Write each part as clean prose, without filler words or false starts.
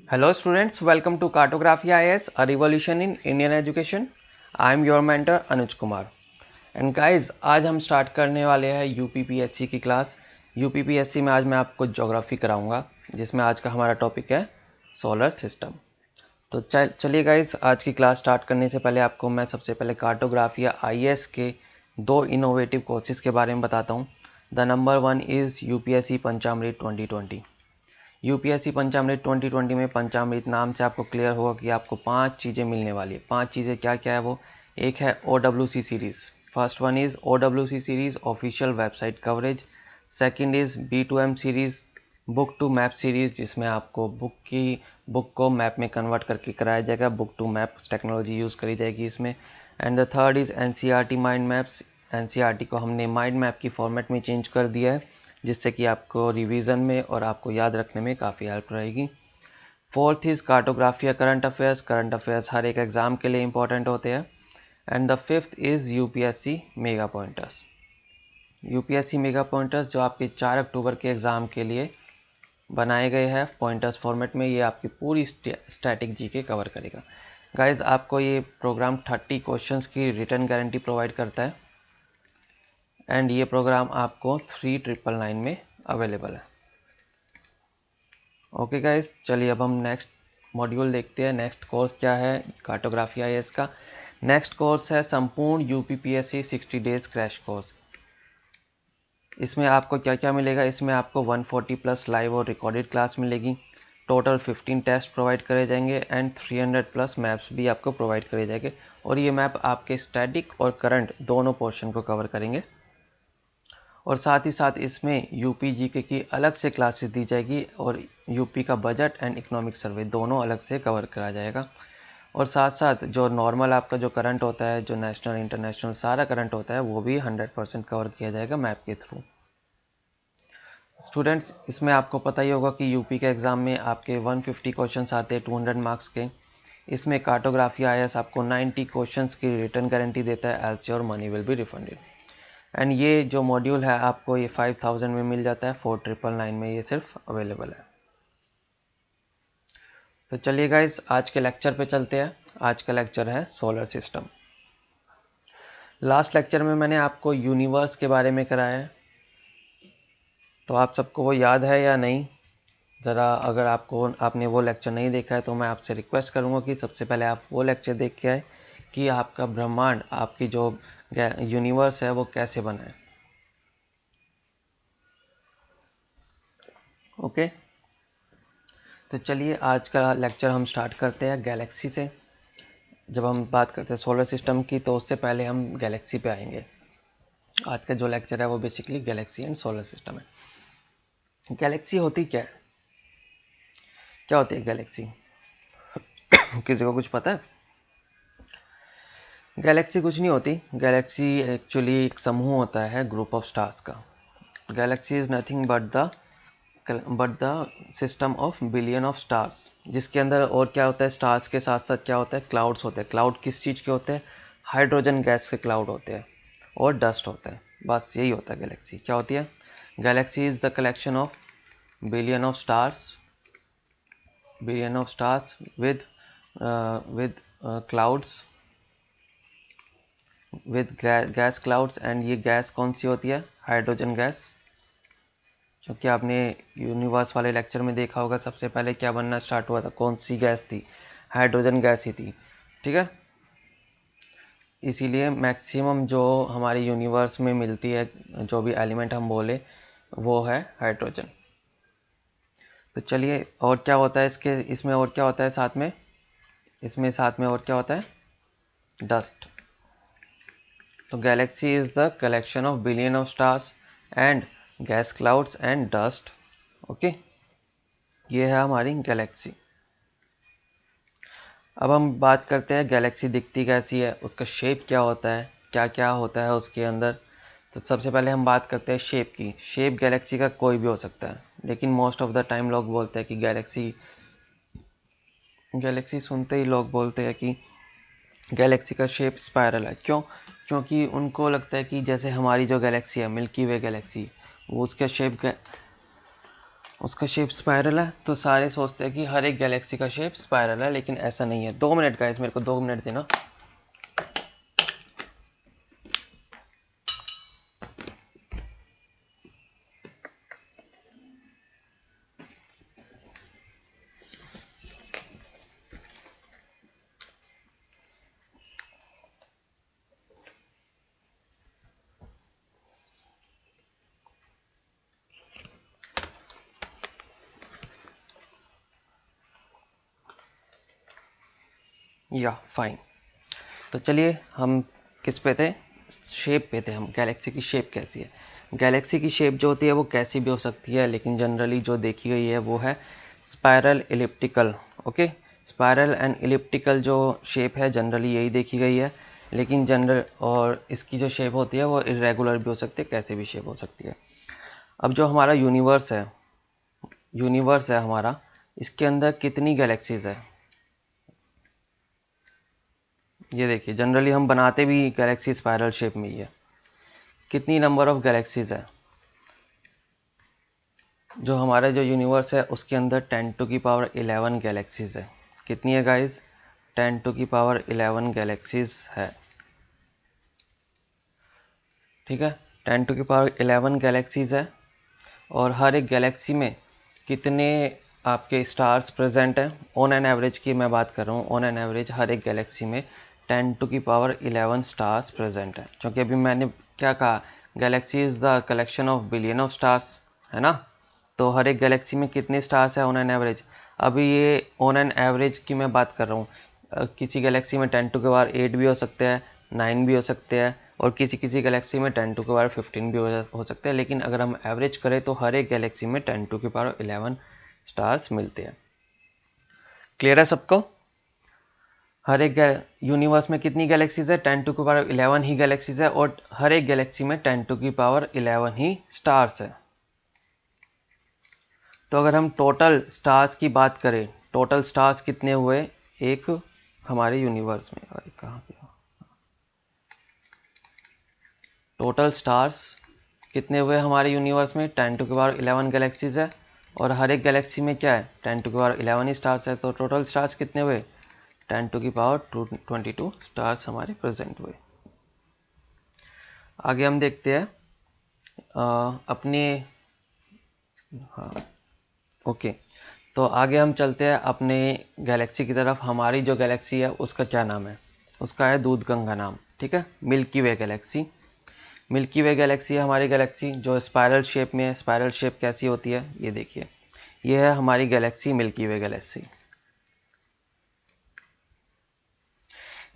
Hello students, welcome to Cartography IAS, a revolution in Indian education. I am your mentor Anuj Kumar. And guys, आज हम start करने वाले हैं UPPSC की class. UPPSC में आज मैं आपको ज्योग्राफी कराऊंगा, जिसमें आज का हमारा टॉपिक है सोलर सिस्टम। तो चलिए गाइज, आज की क्लास स्टार्ट करने से पहले आपको मैं सबसे पहले कार्टोग्राफी या आईएएस के दो इनोवेटिव कोर्सेज के बारे में बताता हूँ। The number one is UPSC Panchamrit 2020। UPSC Panchamrit 2020 में पंचामृत नाम से आपको क्लियर होगा कि आपको 5 चीज़ें मिलने वाली है। 5 चीज़ें क्या क्या है वो? एक है OWC series. First one is OWC series official website coverage. Second is B2M series book to map series, जिसमें आपको बुक को मैप में कन्वर्ट करके कराया जाएगा। Book to map technology use करी जाएगी इसमें। And the third is NCERT mind maps. NCERT को हमने माइंड मैप की फॉर्मेट में चेंज कर दिया है, जिससे कि आपको रिवीजन में और आपको याद रखने में काफ़ी हेल्प रहेगी। फोर्थ इज़ कार्टोग्राफी या करंट अफेयर्स। करंट अफेयर्स हर एक एग्ज़ाम के लिए इंपॉर्टेंट होते हैं। And the fifth is UPSC mega pointers. UPSC mega pointers जो आपके 4 अक्टूबर के एग्ज़ाम के लिए बनाए गए हैं पॉइंटर्स फॉर्मेट में, ये आपकी पूरी स्टैटिक जीके कवर करेगा। गाइज, आपको ये प्रोग्राम 30 क्वेश्चंस की रिटर्न गारंटी प्रोवाइड करता है एंड ये प्रोग्राम आपको 3999 में अवेलेबल है। ओके गाइज, चलिए अब हम नेक्स्ट मॉड्यूल देखते हैं। नेक्स्ट कोर्स क्या है कार्टोग्राफी आईएएस का? नेक्स्ट कोर्स है संपूर्ण यूपीपीएससी 60 डेज क्रैश कोर्स। इसमें आपको क्या क्या मिलेगा? इसमें आपको 140 प्लस लाइव और रिकॉर्डेड क्लास मिलेगी। टोटल 15 टेस्ट प्रोवाइड करे जाएंगे एंड 300 प्लस मैप्स भी आपको प्रोवाइड करे जाएंगे। और ये मैप आपके स्टैटिक और करंट दोनों पोर्शन को कवर करेंगे। और साथ ही साथ इसमें यूपी जीके की अलग से क्लासेस दी जाएगी और यूपी का बजट एंड इकोनॉमिक सर्वे दोनों अलग से कवर करा जाएगा। और साथ साथ जो नॉर्मल आपका जो करंट होता है, जो नेशनल इंटरनेशनल सारा करंट होता है, वो भी 100% कवर किया जाएगा मैप के थ्रू। स्टूडेंट्स, इसमें आपको पता ही होगा कि यूपी के एग्ज़ाम में आपके 150 क्वेश्चंस आते हैं 200 मार्क्स के। इसमें कार्टोग्राफी आईएएस आपको 90 क्वेश्चंस की रिटर्न गारंटी देता है एल्स और money will be refunded. And ये जो मॉड्यूल है आपको ये 5000 में मिल जाता है, 4999 में ये सिर्फ अवेलेबल है। तो चलिए गाइज, आज के लेक्चर पे चलते हैं। आज का लेक्चर है सोलर सिस्टम। लास्ट लेक्चर में मैंने आपको यूनिवर्स के बारे में कराया है, तो आप सबको वो याद है या नहीं? ज़रा अगर आपने वो लेक्चर नहीं देखा है तो मैं आपसे रिक्वेस्ट करूँगा कि सबसे पहले आप वो लेक्चर देख के आए कि आपका ब्रह्मांड, आपकी जो यूनिवर्स है वो कैसे बना है। ओके, तो चलिए आज का लेक्चर हम स्टार्ट करते हैं गैलेक्सी से। जब हम बात करते हैं सोलर सिस्टम की तो उससे पहले हम गैलेक्सी पे आएंगे। आज का जो लेक्चर है वो basically Galaxy and solar system है। गैलेक्सी होती क्या है? क्या होती है गैलेक्सी? किसी को कुछ पता है? गैलेक्सी कुछ नहीं होती। गैलेक्सी एक्चुअली एक समूह होता है ग्रुप ऑफ स्टार्स का। Galaxy is nothing but the system of billion of stars, जिसके अंदर और क्या होता है? स्टार्स के साथ साथ क्या होता है? क्लाउड्स होते हैं। क्लाउड किस चीज़ के होते हैं? हाइड्रोजन गैस के क्लाउड होते हैं और डस्ट होता है। बस यही होता है गैलेक्सी। क्या होती है? Galaxy is the collection of billion of stars with clouds, with gas clouds. And ये गैस कौन सी होती है? हाइड्रोजन गैस, जो कि आपने यूनिवर्स वाले लेक्चर में देखा होगा। सबसे पहले क्या बनना स्टार्ट हुआ था? कौन सी गैस थी? हाइड्रोजन गैस ही थी। ठीक है, इसीलिए मैक्सिमम जो हमारे यूनिवर्स में मिलती है, जो भी एलिमेंट हम बोले, वो है हाइड्रोजन। तो चलिए, और क्या होता है इसमें और क्या होता है साथ में? इसमें साथ में और क्या होता है? डस्ट। तो Galaxy is the collection of billion of stars and gas clouds and dust. Okay, ये है हमारी गैलेक्सी। अब हम बात करते हैं गैलेक्सी दिखती कैसी है, उसका शेप क्या होता है, क्या क्या होता है उसके अंदर। तो सबसे पहले हम बात करते हैं शेप की। शेप गैलेक्सी का कोई भी हो सकता है, लेकिन मोस्ट ऑफ द टाइम लोग बोलते हैं कि गैलेक्सी सुनते ही लोग बोलते हैं कि गैलेक्सी का शेप स्पायरल है। क्यों? क्योंकि उनको लगता है कि जैसे हमारी जो गैलेक्सी है, मिल्की वे गैलेक्सी, वो उसका शेप स्पाइरल है, तो सारे सोचते हैं कि हर एक गैलेक्सी का शेप स्पाइरल है, लेकिन ऐसा नहीं है। 2 मिनट गाइस, मेरे को 2 मिनट देना। या फाइन। तो चलिए हम किस पे थे, शेप पे थे हम। गैलेक्सी की शेप कैसी है? गैलेक्सी की शेप जो होती है वो कैसी भी हो सकती है, लेकिन जनरली जो देखी गई है वो है spiral elliptical. Okay, spiral and elliptical जो शेप है जनरली यही देखी गई है, लेकिन जनरल और इसकी जो शेप होती है वो इरेगुलर भी हो सकती है, कैसे भी शेप हो सकती है। अब जो हमारा यूनिवर्स है हमारा, इसके अंदर कितनी गैलेक्सीज है? ये देखिए, जनरली हम बनाते भी गैलेक्सी स्पाइरल शेप में ही है। कितनी नंबर ऑफ गैलेक्सीज है? जो हमारा जो यूनिवर्स है उसके अंदर 10⁻11 गैलेक्सीज है। कितनी है गाइस? 10⁻11 गैलेक्सीज है। ठीक है, 10⁻11 गैलेक्सीज है। और हर एक गैलेक्सी में कितने आपके स्टार्स प्रेजेंट हैं? ऑन एन एवरेज की मैं बात कर रहा हूँ। ऑन एन एवरेज हर एक गैलेक्सी में 10⁻11 स्टार्स प्रेजेंट है, क्योंकि अभी मैंने क्या कहा, Galaxy is the collection of billion of stars, है ना। तो हर एक गैलेक्सी में कितने स्टार्स है ऑन एन एवरेज? अभी ये ऑन एन एवरेज की मैं बात कर रहा हूँ। किसी गैलेक्सी में 10⁻8 भी हो सकते हैं, 9 भी हो सकते हैं, और किसी किसी गैलेक्सी में 10⁻15 भी हो सकते हैं। लेकिन अगर हम एवरेज करें तो हर एक गैलेक्सी में 10⁻11 स्टार्स मिलते हैं। क्लियर है सबको? हर एक यूनिवर्स में कितनी गैलेक्सीज है? 10⁻11 ही गैलेक्सीज है, और हर एक गैलेक्सी में 10⁻11 ही स्टार्स है। तो अगर हम टोटल स्टार्स की बात करें, टोटल स्टार्स कितने हुए एक हमारे यूनिवर्स में? और कहाँ गया? टोटल स्टार्स कितने हुए हमारे यूनिवर्स में? 10⁻11 गैलेक्सीज है, और हर एक गैलेक्सी में क्या है? 10⁻11 ही स्टार्स है। तो टोटल स्टार्स कितने हुए? 10⁻22 स्टार्स हमारे प्रेजेंट हुए। आगे हम देखते हैं अपने, हाँ ओके, तो आगे हम चलते हैं अपने गैलेक्सी की तरफ। हमारी जो गैलेक्सी है उसका क्या नाम है? उसका है दूधगंगा नाम। ठीक है, मिल्की वे गैलेक्सी। मिल्की वे गैलेक्सी है हमारी गैलेक्सी, जो स्पाइरल शेप में है। स्पाइरल शेप कैसी होती है ये देखिए, ये है हमारी गैलेक्सी, मिल्की वे गैलेक्सी।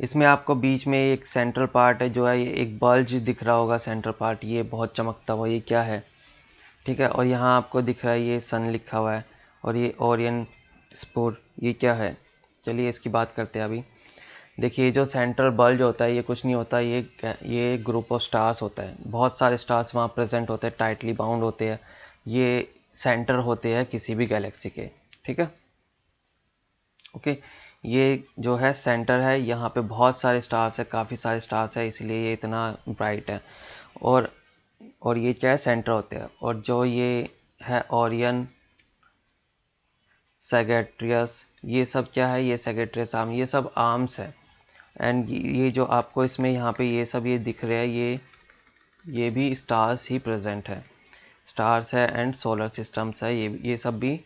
इसमें आपको बीच में एक सेंट्रल पार्ट है, जो है ये एक बल्ज दिख रहा होगा, सेंट्रल पार्ट ये बहुत चमकता हुआ, ये क्या है? ठीक है, और यहाँ आपको दिख रहा है ये सन लिखा हुआ है, और ये ओरियन स्पोर, ये क्या है? चलिए इसकी बात करते हैं अभी। देखिए, जो सेंट्रल बल्ज होता है ये कुछ नहीं होता, ये ग्रुप ऑफ स्टार्स होता है। बहुत सारे स्टार्स वहाँ प्रेजेंट होते हैं, टाइटली बाउंड होते हैं। ये सेंटर होते हैं किसी भी गैलेक्सी के। ठीक है, ओके। ये जो है सेंटर है, यहाँ पे बहुत सारे स्टार्स है, काफ़ी सारे स्टार्स है, इसलिए ये इतना ब्राइट है। और ये क्या है? सेंटर होते हैं। और जो ये है ओरियन, सैगिटेरियस, ये सब क्या है? ये सैगिटेरियस आर्म, ये सब आर्म्स है। एंड ये जो आपको इसमें यहाँ पे ये सब ये दिख रहे हैं, ये भी स्टार्स ही प्रेजेंट है। स्टार्स है एंड सोलर सिस्टम्स है, ये सब भी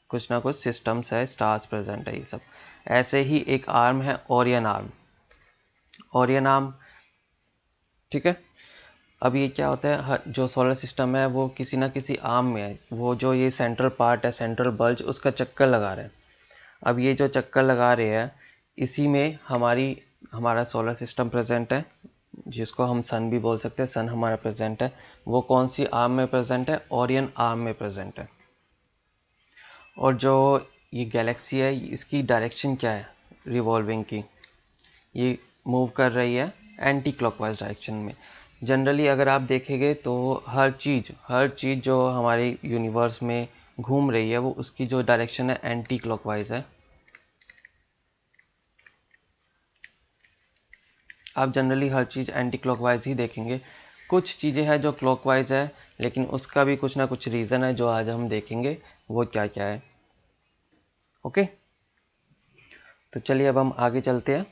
कुछ ना कुछ सिस्टम्स है, स्टार्स प्रेजेंट है ये सब। ऐसे ही एक आर्म है ओरियन आर्म, ओरियन आर्म। ठीक है, अब ये क्या होता है, जो सोलर सिस्टम है वो किसी ना किसी आर्म में है। वो जो ये सेंट्रल पार्ट है, सेंट्रल बल्ज, उसका चक्कर लगा रहे हैं। अब ये जो चक्कर लगा रहे हैं, इसी में हमारा सोलर सिस्टम प्रेजेंट है, जिसको हम सन भी बोल सकते हैं। सन हमारा प्रेजेंट है। वो कौन सी आर्म में प्रेजेंट है? ओरियन आर्म में प्रेजेंट है। और जो ये गैलेक्सी है, इसकी डायरेक्शन क्या है रिवॉल्विंग की? ये मूव कर रही है एंटी क्लॉकवाइज डायरेक्शन में। जनरली अगर आप देखेंगे तो हर चीज़ जो हमारे यूनिवर्स में घूम रही है, वो उसकी जो डायरेक्शन है एंटी क्लॉकवाइज है। आप जनरली हर चीज़ एंटी क्लॉकवाइज ही देखेंगे। कुछ चीज़ें हैं जो क्लॉकवाइज है, लेकिन उसका भी कुछ ना कुछ रीज़न है जो आज हम देखेंगे वो क्या क्या है। ओके, तो चलिए अब हम आगे चलते हैं।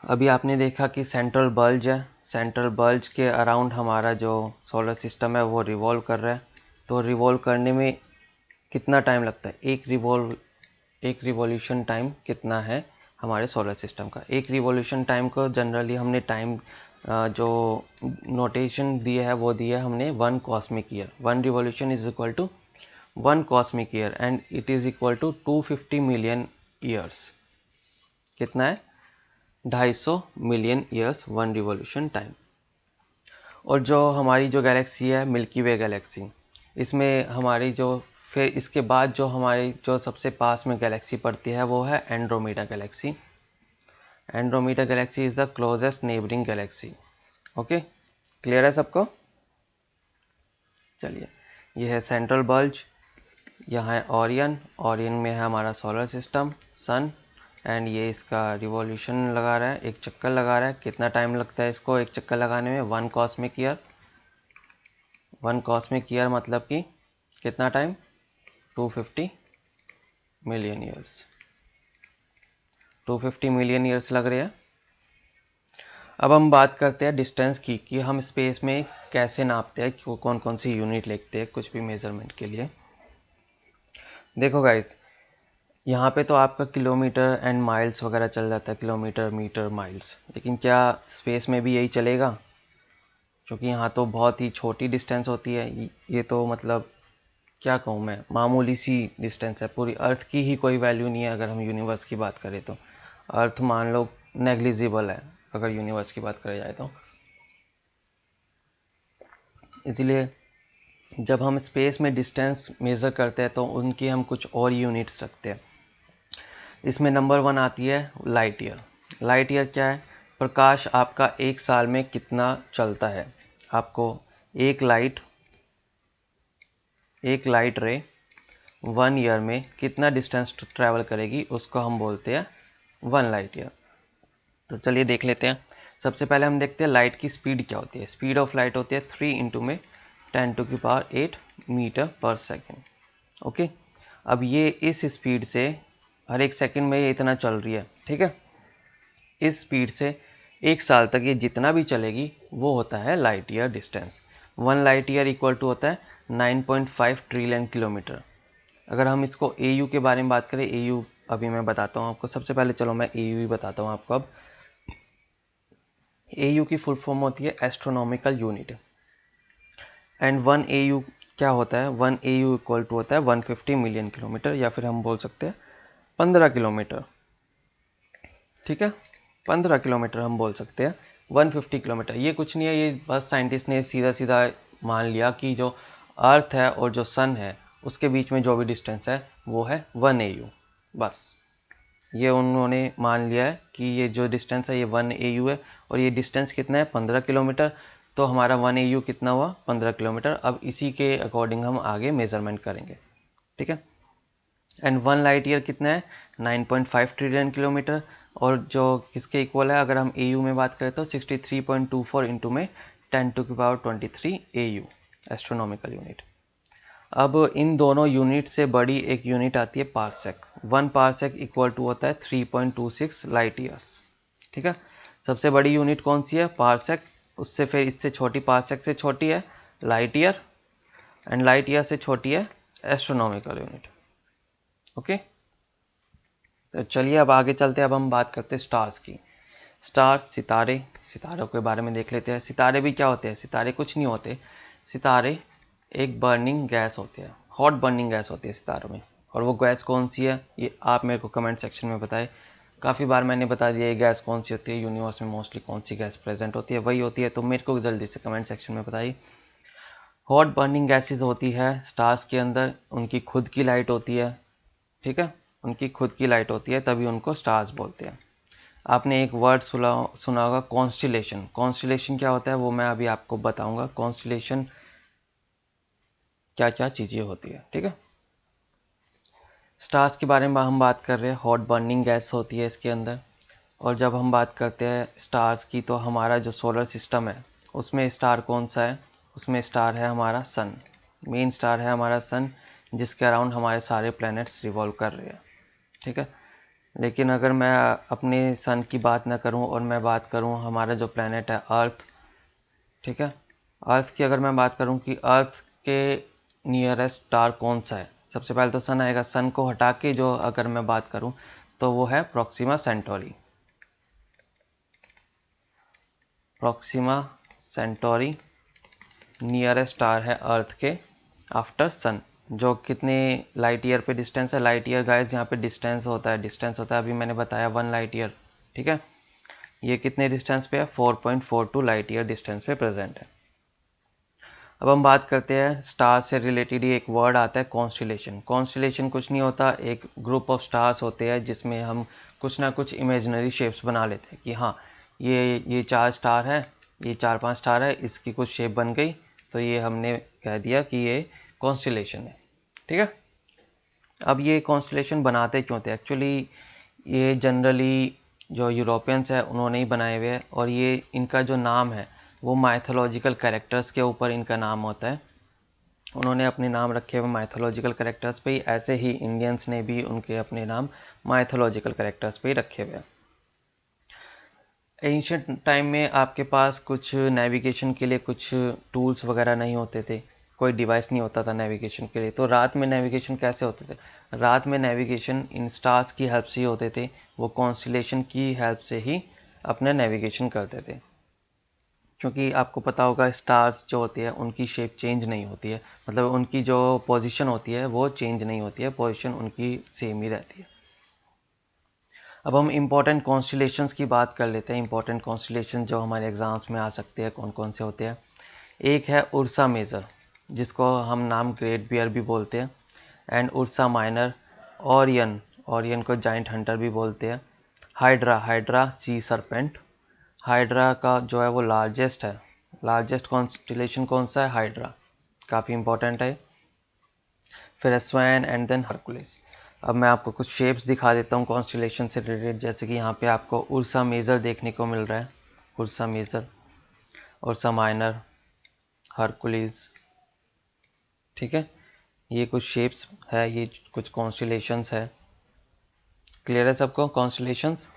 अभी आपने देखा कि सेंट्रल बल्ज है, सेंट्रल बल्ज के अराउंड हमारा जो सोलर सिस्टम है वो रिवॉल्व कर रहा है। तो रिवॉल्व करने में कितना टाइम लगता है, एक रिवॉल्यूशन टाइम कितना है हमारे सोलर सिस्टम का। एक रिवॉल्यूशन टाइम को जनरली हमने टाइम जो नोटेशन दिया है वो दिया है हमने 1 cosmic year. 1 revolution is equal to 1 cosmic year and it is equal to 250 million years. कितना है, 250 मिलियन ईयर्स 1 रिवॉल्यूशन टाइम। और जो हमारी जो गैलेक्सी है मिल्की वे गैलेक्सी, इसमें हमारी जो फिर इसके बाद जो हमारी जो सबसे पास में गैलेक्सी पड़ती है वो है Andromeda Galaxy. Andromeda Galaxy is the closest neighbouring Galaxy. Okay, clear है सबको। चलिए, ये है सेंट्रल बल्ज, यहाँ है ओरियन, ओरियन में है हमारा सोलर सिस्टम सन, एंड ये इसका रिवॉल्यूशन लगा रहा है, एक चक्कर लगा रहा है। कितना टाइम लगता है इसको एक चक्कर लगाने में, 1 कॉस्मिक ईयर। 1 कॉस्मिक ईयर मतलब कि कितना time, 250 million years. 250 million years लग रहे हैं। अब हम बात करते हैं डिस्टेंस की, कि हम स्पेस में कैसे नापते हैं, कि कौन कौन सी यूनिट लिखते हैं कुछ भी मेज़रमेंट के लिए। देखो गाइस, यहाँ पे तो आपका किलोमीटर एंड माइल्स वगैरह चल जाता है, किलोमीटर मीटर माइल्स, लेकिन क्या स्पेस में भी यही चलेगा? क्योंकि यहाँ तो बहुत ही छोटी डिस्टेंस होती है, ये तो मतलब क्या कहूँ मैं, मामूली सी डिस्टेंस है। पूरी अर्थ की ही कोई वैल्यू नहीं है अगर हम यूनिवर्स की बात करें तो। अर्थ मान लो नेग्लिजिबल है अगर यूनिवर्स की बात करी जाए तो। इसलिए जब हम स्पेस में डिस्टेंस मेज़र करते हैं तो उनकी हम कुछ और यूनिट्स रखते हैं। इसमें नंबर 1 आती है लाइट ईयर। लाइट ईयर क्या है, प्रकाश आपका एक साल में कितना चलता है। आपको एक लाइट रे 1 ईयर में कितना डिस्टेंस ट्रैवल करेगी उसको हम बोलते हैं 1 लाइट ईयर। तो चलिए देख लेते हैं। सबसे पहले हम देखते हैं लाइट की स्पीड क्या होती है। स्पीड ऑफ लाइट होती है 3 इंटू में 10⁸ मीटर पर सेकेंड। ओके, अब ये इस स्पीड से हर एक सेकंड में ये इतना चल रही है, ठीक है। इस स्पीड से एक साल तक ये जितना भी चलेगी वो होता है light year distance. 1 light year equal to होता है 9.5 ट्रिलियन किलोमीटर। अगर हम इसको AU के बारे में बात करें, AU अभी मैं बताता हूँ आपको। सबसे पहले चलो मैं AU ही बताता हूँ आपको। अब AU की फुल फॉर्म होती है एस्ट्रोनॉमिकल यूनिट, एंड 1 AU क्या होता है, 1 AU इक्वल टू होता है 150 मिलियन किलोमीटर, या फिर हम बोल सकते हैं 15 किलोमीटर, ठीक है। 15 किलोमीटर हम बोल सकते हैं। 150 किलोमीटर ये कुछ नहीं है, ये बस साइंटिस्ट ने सीधा सीधा मान लिया कि जो अर्थ है और जो सन है उसके बीच में जो भी डिस्टेंस है वो है 1 AU। बस ये उन्होंने मान लिया है कि ये जो डिस्टेंस है ये 1 AU है, और ये डिस्टेंस कितना है 15 किलोमीटर। तो हमारा 1 AU कितना हुआ, 15 किलोमीटर। अब इसी के अकॉर्डिंग हम आगे मेज़रमेंट करेंगे, ठीक है। एंड 1 लाइट ईयर कितना है, 9.5 ट्रिलियन किलोमीटर, और जो किसके इक्वल है अगर हम AU में बात करें तो 63.24 इंटू में 10⁻23 AU एस्ट्रोनॉमिकल यूनिट। अब इन दोनों यूनिट से बड़ी एक यूनिट आती है पारसेक। 1 पारसेक इक्वल टू होता है 3.26 लाइट ईयर्स, ठीक है। सबसे बड़ी यूनिट कौन सी है, पारसेक। उससे फिर इससे छोटी, पारसेक से छोटी है light year, and light year से छोटी है एस्ट्रोनॉमिकल यूनिट। ओके, तो चलिए अब आगे चलते हैं। अब हम बात करते हैं स्टार्स की। स्टार्स सितारे, सितारों के बारे में देख लेते हैं। सितारे भी क्या होते हैं, सितारे कुछ नहीं होते। सितारे एक बर्निंग गैस होती है, हॉट बर्निंग गैस होती है सितारों में। और वो गैस कौन सी है ये आप मेरे को कमेंट सेक्शन में बताएं। काफ़ी बार मैंने बता दिया ये गैस कौन सी होती है, यूनिवर्स में मोस्टली कौन सी गैस प्रेजेंट होती है, वही होती है। तो मेरे को जल्दी से कमेंट सेक्शन में बताइए। हॉट बर्निंग गैसेज होती है स्टार्स के अंदर, उनकी खुद की लाइट होती है, ठीक है। उनकी खुद की लाइट होती है, तभी उनको स्टार्स बोलते हैं। आपने एक वर्ड सुना होगा कॉन्स्टिलेशन। कॉन्स्टिलेशन क्या होता है वो मैं अभी आपको बताऊंगा। कॉन्स्टिलेशन क्या क्या चीज़ें होती है, ठीक है। स्टार्स के बारे में हम बात कर रहे हैं, हॉट बर्निंग गैस होती है इसके अंदर। और जब हम बात करते हैं स्टार्स की तो हमारा जो सोलर सिस्टम है उसमें स्टार कौन सा है? उसमें स्टार है हमारा सन, मेन स्टार है हमारा सन, जिसके अराउंड हमारे सारे प्लैनेट्स रिवॉल्व कर रहे हैं, ठीक है। लेकिन अगर मैं अपने सन की बात ना करूं और मैं बात करूं हमारा जो प्लैनेट है अर्थ, ठीक है, अर्थ की अगर मैं बात करूं कि अर्थ के नियरेस्ट स्टार कौन सा है, सबसे पहले तो सन आएगा। सन को हटा के जो अगर मैं बात करूं तो वो है Proxima Centauri. Proxima Centauri nearest star है अर्थ के आफ्टर सन, जो कितने लाइट ईयर पे डिस्टेंस है? लाइट ईयर गाइस यहाँ पे डिस्टेंस होता है, अभी मैंने बताया 1 लाइट ईयर, ठीक है। ये कितने डिस्टेंस पे है? 4.42 लाइट ईयर डिस्टेंस पे प्रेजेंट है। अब हम बात करते हैं स्टार से रिलेटेड ही एक वर्ड आता है कॉन्स्टिलेशन। कॉन्स्टिलेशन कुछ नहीं होता, एक ग्रुप ऑफ स्टार्स होते हैं जिसमें हम कुछ ना कुछ इमेजिनरी शेप्स बना लेते हैं कि हाँ ये 4 स्टार है, ये 4-5 स्टार है, इसकी कुछ शेप बन गई तो ये हमने कह दिया कि ये कॉन्स्टिलेशन है, ठीक है। अब ये कॉन्स्टिलेशन बनाते क्यों थे? एक्चुअली ये जनरली जो यूरोपियंस है उन्होंने ही बनाए हुए हैं, और ये इनका जो नाम है वो माइथोलॉजिकल कैरेक्टर्स के ऊपर इनका नाम होता है। उन्होंने अपने नाम रखे हुए माइथोलॉजिकल कैरेक्टर्स पे ही, ऐसे ही इंडियंस ने भी उनके अपने नाम माइथोलॉजिकल कैरेक्टर्स पे ही रखे हुए हैं। एंशियंट टाइम में आपके पास कुछ नेविगेशन के लिए कुछ टूल्स वगैरह नहीं होते थे, कोई डिवाइस नहीं होता था नेविगेशन के लिए, तो रात में नेविगेशन कैसे होते थे? रात में नेविगेशन इन स्टार्स की हेल्प से ही होते थे, वो कॉन्स्टिलेशन की हेल्प से ही अपना नेविगेशन करते थे। क्योंकि आपको पता होगा स्टार्स जो होती है उनकी शेप चेंज नहीं होती है, मतलब उनकी जो पोजीशन होती है वो चेंज नहीं होती है, पोजीशन उनकी सेम ही रहती है। अब हम इम्पॉर्टेंट कॉन्स्टिलेशंस की बात कर लेते हैं। इम्पॉर्टेंट कॉन्स्टिलेशन जो हमारे एग्ज़ाम्स में आ सकते हैं कौन कौन से होते हैं? एक है उर्सा मेजर, जिसको हम नाम ग्रेट बियर भी बोलते हैं, and Ursa Minor, Orion, Orion को जाइंट हंटर भी बोलते हैं, हाइड्रा, हाइड्रा सी सरपेंट, हाइड्रा का जो है वो लार्जेस्ट है, लार्जेस्ट कॉन्स्टिलेशन कौन सा है? हाइड्रा, काफ़ी इंपॉर्टेंट है। फिर स्वैन एंड देन हरकुलिस। अब मैं आपको कुछ शेप्स दिखा देता हूँ कॉन्स्टिलेशन से रिलेटेड, जैसे कि यहाँ पे आपको उर्सा मेजर देखने को मिल रहा है, Ursa Major, Ursa Minor, Hercules, ठीक है। ये कुछ शेप्स है, ये कुछ कॉन्स्टिलेशंस है। क्लियर है सबको? कॉन्स्टिलेशंस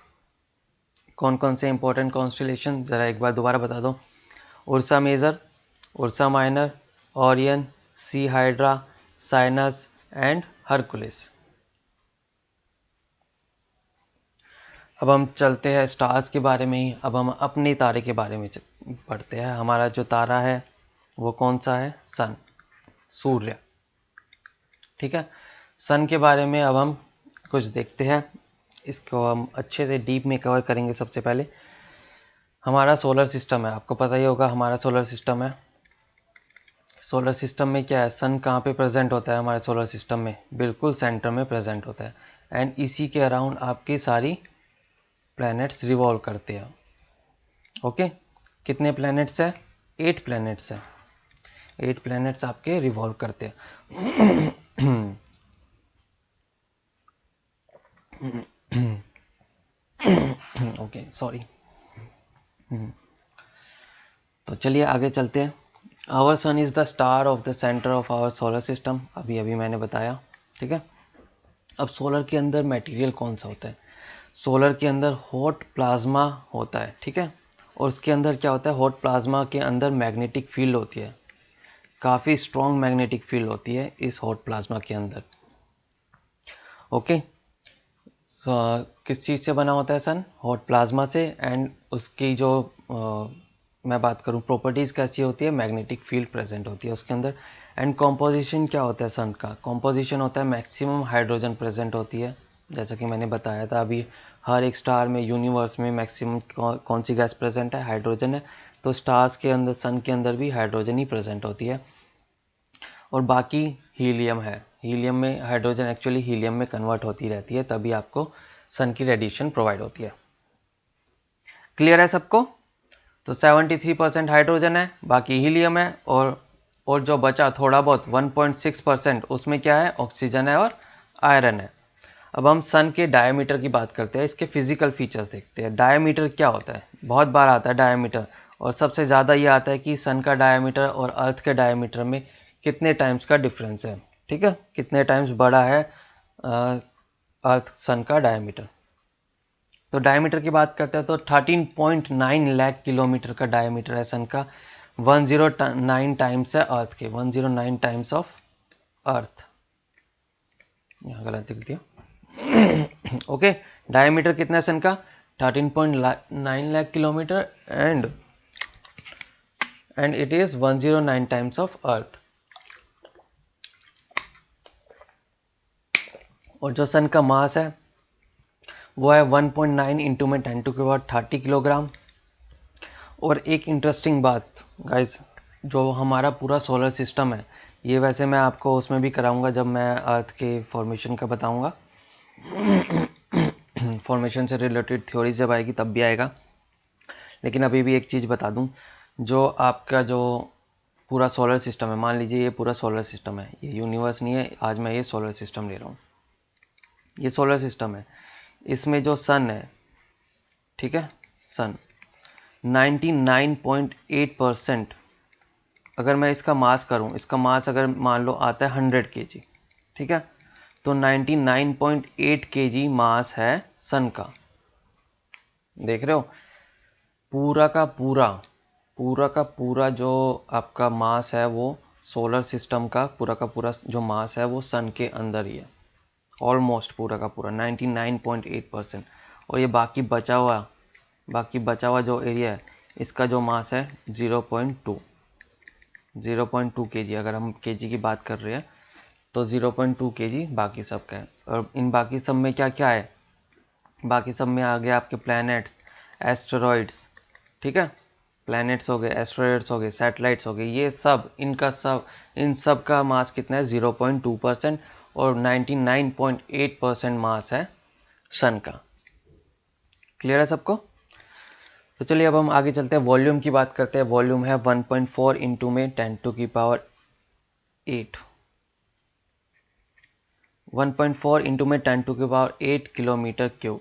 कौन कौन से इंपॉर्टेंट कॉन्स्टिलेशन ज़रा एक बार दोबारा बता दो। Ursa Major, Ursa Minor, Orion, sea Hydra, Cygnus and Hercules. अब हम चलते हैं स्टार्स के बारे में ही। अब हम अपने तारे के बारे में पढ़ते हैं। हमारा जो तारा है वो कौन सा है? सन, सूर्य, ठीक है। सन के बारे में अब हम कुछ देखते हैं, इसको हम अच्छे से डीप में कवर करेंगे। सबसे पहले हमारा सोलर सिस्टम है, आपको पता ही होगा हमारा सोलर सिस्टम है। सोलर सिस्टम में क्या है? सन कहाँ पे प्रेजेंट होता है हमारे सोलर सिस्टम में? बिल्कुल सेंटर में प्रेजेंट होता है, एंड इसी के अराउंड आपकी सारी प्लैनेट्स रिवॉल्व करते हैं। ओके, कितने प्लैनेट्स हैं? 8 प्लैनेट्स हैं, 8 प्लैनेट्स आपके रिवॉल्व करते हैं। Okay, sorry. तो चलिए आगे चलते हैं। Our sun is the star of the centre of our solar system, अभी अभी मैंने बताया, ठीक है। अब सोलर के अंदर मटेरियल कौन सा होता है? सोलर के अंदर हॉट प्लाज्मा होता है, ठीक है। और उसके अंदर क्या होता है? हॉट प्लाज्मा के अंदर मैग्नेटिक फील्ड होती है, काफ़ी स्ट्रॉन्ग मैग्नेटिक फील्ड होती है इस हॉट प्लाज्मा के अंदर। ओके, किस चीज़ से बना होता है सन? हॉट प्लाज्मा से, एंड उसकी जो मैं बात करूँ प्रॉपर्टीज़ कैसी होती है? मैग्नेटिक फील्ड प्रेजेंट होती है उसके अंदर। एंड कॉम्पोजिशन क्या होता है सन का? कॉम्पोजिशन होता है मैक्सिमम हाइड्रोजन प्रेजेंट होती है, जैसा कि मैंने बताया था अभी। हर एक स्टार में, यूनिवर्स में मैक्सिमम कौन सी गैस प्रेजेंट है? हाइड्रोजन है। तो स्टार्स के अंदर, सन के अंदर भी हाइड्रोजन ही प्रेजेंट होती है, और बाकी हीलियम है। हीलियम में हाइड्रोजन एक्चुअली हीलियम में कन्वर्ट होती रहती है, तभी आपको सन की रेडिएशन प्रोवाइड होती है। क्लियर है सबको? तो 73% हाइड्रोजन है, बाकी हीलियम है, और जो बचा थोड़ा बहुत 1.6% उसमें क्या है? ऑक्सीजन है और आयरन है। अब हम सन के डायमीटर की बात करते हैं, इसके फिजिकल फीचर्स देखते हैं। डायमीटर क्या होता है? बहुत बार आता है डायमीटर, और सबसे ज़्यादा ये आता है कि सन का डायमीटर और अर्थ के डायमीटर में कितने टाइम्स का डिफरेंस है, ठीक है, कितने टाइम्स बड़ा है अर्थ सन का डायमीटर। तो डायमीटर की बात करते हैं तो 13.9 लाख किलोमीटर का डायमीटर है सन का, 109 टाइम्स है अर्थ के, 109 टाइम्स ऑफ अर्थ। यहाँ गलत लिख दिया। ओके, डायमीटर कितना है सन का, 13.9 lakh kilometre and it is 109 times of earth. और जो सन का मास है वो है 1.9 इंटू में 10⁻30 किलोग्राम। और एक इंटरेस्टिंग बात गाइस, जो हमारा पूरा सोलर सिस्टम है, ये वैसे मैं आपको उसमें भी कराऊंगा जब मैं अर्थ के फॉर्मेशन का बताऊंगा। फॉर्मेशन से रिलेटेड थ्योरी जब आएगी तब भी आएगा, लेकिन अभी भी एक चीज़ बता दूं, जो आपका जो पूरा सोलर सिस्टम है, मान लीजिए ये पूरा सोलर सिस्टम है, ये यूनिवर्स नहीं है, आज मैं ये सोलर सिस्टम ले रहा हूँ, ये सोलर सिस्टम है, इसमें जो सन है, ठीक है, सन 99.8%, अगर मैं इसका मास करूं, इसका मास अगर मान लो आता है 100 kg, ठीक है, तो 99.8 kg मास है सन का। देख रहे हो, पूरा का पूरा जो आपका मास है वो सोलर सिस्टम का पूरा जो मास है वो सन के अंदर ही है, ऑलमोस्ट पूरा का पूरा 99.8%। और ये बाकी बचा हुआ जो एरिया है, इसका जो मास है 0.2 kg। अगर हम kg की बात कर रहे हैं तो 0.2 kg बाकी सब का है। और इन बाकी सब में क्या क्या है, बाकी सब में आ गया आपके प्लैनेट्स, एस्टेरॉइड्स, ठीक है, प्लैनेट्स हो गए, एस्टेरॉइड्स हो गए, सैटेलाइट्स हो गए, ये सब इन सब का मास कितना है 0.2%। और 99.8% मास है सन का। क्लियर है सबको? तो चलिए अब हम आगे चलते हैं, वॉल्यूम की बात करते हैं। वॉल्यूम है 1.4 इंटू में 10⁸8, 1.4 इंटू में 10⁸8 किलोमीटर क्यूब,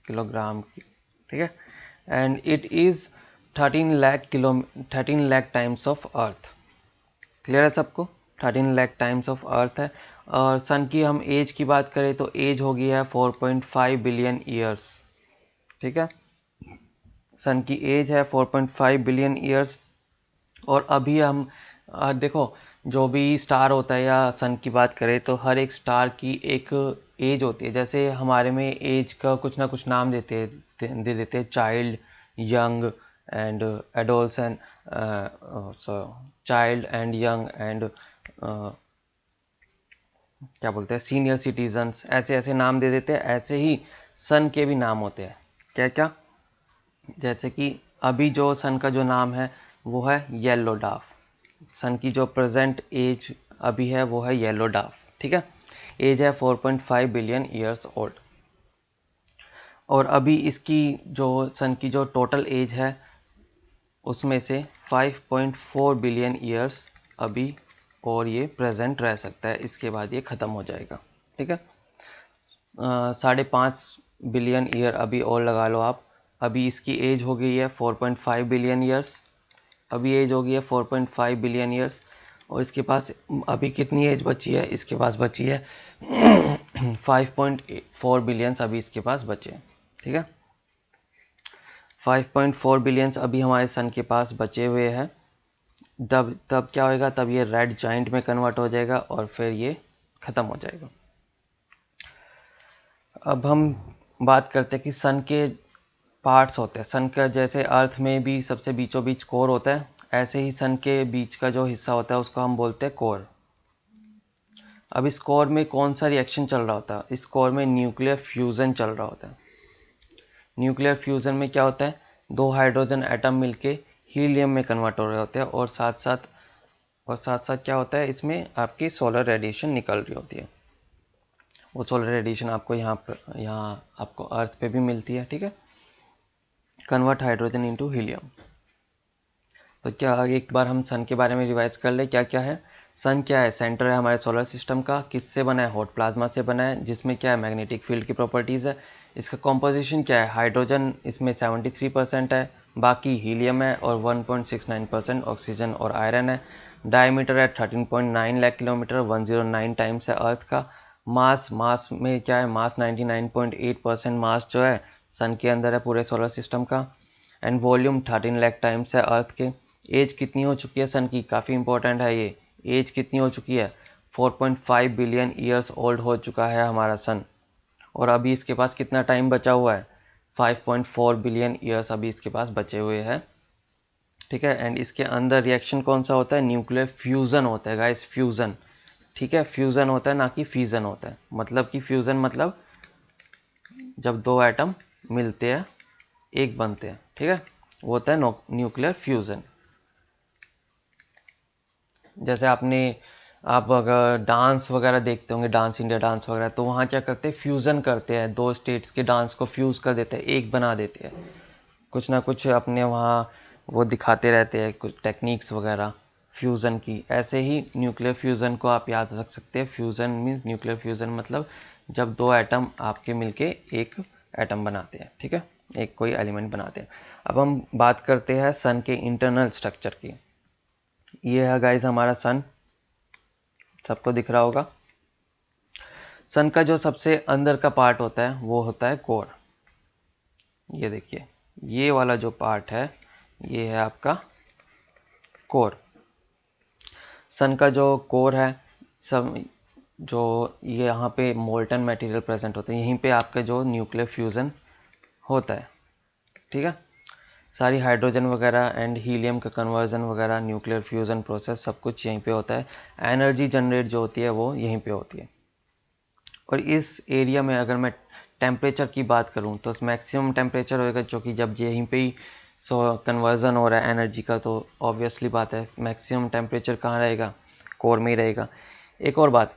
किलोग्राम की, ठीक है, and it is 13 lakh times of earth. Clear है सबको? 13 लाख टाइम्स ऑफ अर्थ है। और सन की हम एज की बात करें तो एज हो गई है 4.5 बिलियन ईयर्स, ठीक है, सन की एज है 4.5 बिलियन ईयर्स। और अभी हम देखो, जो भी स्टार होता है या सन की बात करें तो हर एक स्टार की एक एज होती है। जैसे हमारे में एज का कुछ ना कुछ नाम दे देते हैं, child, young and adolescent, child and young and क्या बोलते हैं, सीनियर सिटीजन्स, ऐसे ऐसे नाम दे देते हैं। ऐसे ही सन के भी नाम होते हैं। क्या क्या? जैसे कि अभी जो सन का जो नाम है वो है येलो डार्क। सन की जो प्रेजेंट एज अभी है वो है येलो डार्क, ठीक है, एज है 4.5 बिलियन ईयर्स ओल्ड। और अभी इसकी जो सन की जो टोटल एज है उसमें से 5.4 बिलियन ईयर्स अभी और ये प्रेजेंट रह सकता है, इसके बाद ये ख़त्म हो जाएगा, ठीक है। 5.5 बिलियन ईयर अभी और लगा लो आप। अभी इसकी एज हो गई है 4.5 बिलियन ईयर्स, अभी एज हो गई है 4.5 बिलियन ईयर्स। और इसके पास अभी कितनी एज बची है, इसके पास बची है 5.4 बिलियंस अभी इसके पास बचे हैं, ठीक है, 5.4 बिलियंस अभी हमारे सन के पास बचे हुए हैं। तब क्या होएगा, तब ये रेड जाइंट में कन्वर्ट हो जाएगा और फिर ये ख़त्म हो जाएगा। अब हम बात करते हैं कि सन के पार्ट्स होते हैं। सन का जैसे अर्थ में भी सबसे बीचों बीच कोर होता है, ऐसे ही सन के बीच का जो हिस्सा होता है उसको हम बोलते हैं कोर। अब इस कोर में कौन सा रिएक्शन चल रहा होता है? इस कोर में न्यूक्लियर फ्यूज़न चल रहा होता है। न्यूक्लियर फ्यूज़न में क्या होता है, दो हाइड्रोजन एटम मिलके हीलियम में कन्वर्ट हो रहे होते हैं। और साथ साथ क्या होता है, इसमें आपकी सोलर रेडिएशन निकल रही होती है। वो सोलर रेडिएशन आपको यहाँ आपको अर्थ पे भी मिलती है, ठीक है। Convert hydrogen into helium. तो क्या एक बार हम सन के बारे में रिवाइज कर ले, क्या क्या है। सन क्या है, सेंटर है हमारे सोलर सिस्टम का। किससे बना है? हॉट प्लाज्मा से बना है, जिसमें क्या है, मैग्नेटिक फील्ड की प्रॉपर्टीज़ है। इसका कॉम्पोजिशन क्या है, हाइड्रोजन इसमें 73% है, बाकी हीलियम है और 1.69% ऑक्सीजन और आयरन है। डायमीटर है 13.9 लाख किलोमीटर, 109 टाइम्स है अर्थ का। मास में क्या है, मास 99.8% मास जो है सन के अंदर है पूरे सोलर सिस्टम का। एंड वॉल्यूम 13 लाख टाइम्स है अर्थ के। एज कितनी हो चुकी है सन की, काफ़ी इंपॉर्टेंट है ये। एज कितनी हो चुकी है, 4.5 बिलियन ईयर्स ओल्ड हो चुका है हमारा सन। और अभी इसके पास कितना टाइम बचा हुआ है, 5.4 बिलियन ईयर्स अभी इसके पास बचे हुए हैं। ठीक है। एंड इसके अंदर रिएक्शन कौन सा होता है, न्यूक्लियर फ्यूज़न होता है गाइस, फ्यूज़न। ठीक है, फ्यूज़न होता है ना कि फीज़न होता है। मतलब कि फ्यूज़न मतलब जब दो एटम मिलते हैं एक बनते हैं। ठीक है, वो होता है न्यूक्लियर फ्यूज़न। जैसे आप अगर डांस वगैरह देखते होंगे, डांस इंडिया डांस वगैरह, तो वहाँ क्या करते हैं, फ्यूज़न करते हैं, दो स्टेट्स के डांस को फ्यूज़ कर देते हैं, एक बना देते हैं। कुछ ना कुछ अपने वहाँ वो दिखाते रहते हैं कुछ टेक्निक्स वगैरह फ्यूज़न की। ऐसे ही न्यूक्लियर फ्यूज़न को आप याद रख सकते हैं। फ्यूज़न मीन्स, न्यूक्लियर फ्यूज़न मतलब जब दो एटम आपके मिलके एक एटम बनाते हैं। ठीक है, एक कोई एलिमेंट बनाते हैं। अब हम बात करते हैं सन के इंटरनल स्ट्रक्चर की। ये है गाइस हमारा सन, सबको दिख रहा होगा। सन का जो सबसे अंदर का पार्ट होता है वो होता है कोर। ये देखिए, ये वाला जो पार्ट है ये है आपका कोर। सन का जो कोर है, सब जो ये यहाँ पे मोल्टन मटेरियल प्रेजेंट होते हैं, यहीं पे आपका जो न्यूक्लियर फ्यूज़न होता है। ठीक है, सारी हाइड्रोजन वगैरह एंड हीलियम का कन्वर्जन वगैरह, न्यूक्लियर फ्यूज़न प्रोसेस सब कुछ यहीं पे होता है। एनर्जी जनरेट जो होती है वो यहीं पे होती है। और इस एरिया में अगर मैं टेम्परेचर की बात करूं तो मैक्सिमम टेम्परेचर होएगा, जो कि जब यहीं पे ही कन्वर्जन हो रहा है एनर्जी का, तो ऑब्वियसली बात है मैक्सिमम टेम्परेचर कहाँ रहेगा, कोर में ही रहेगा। एक और बात,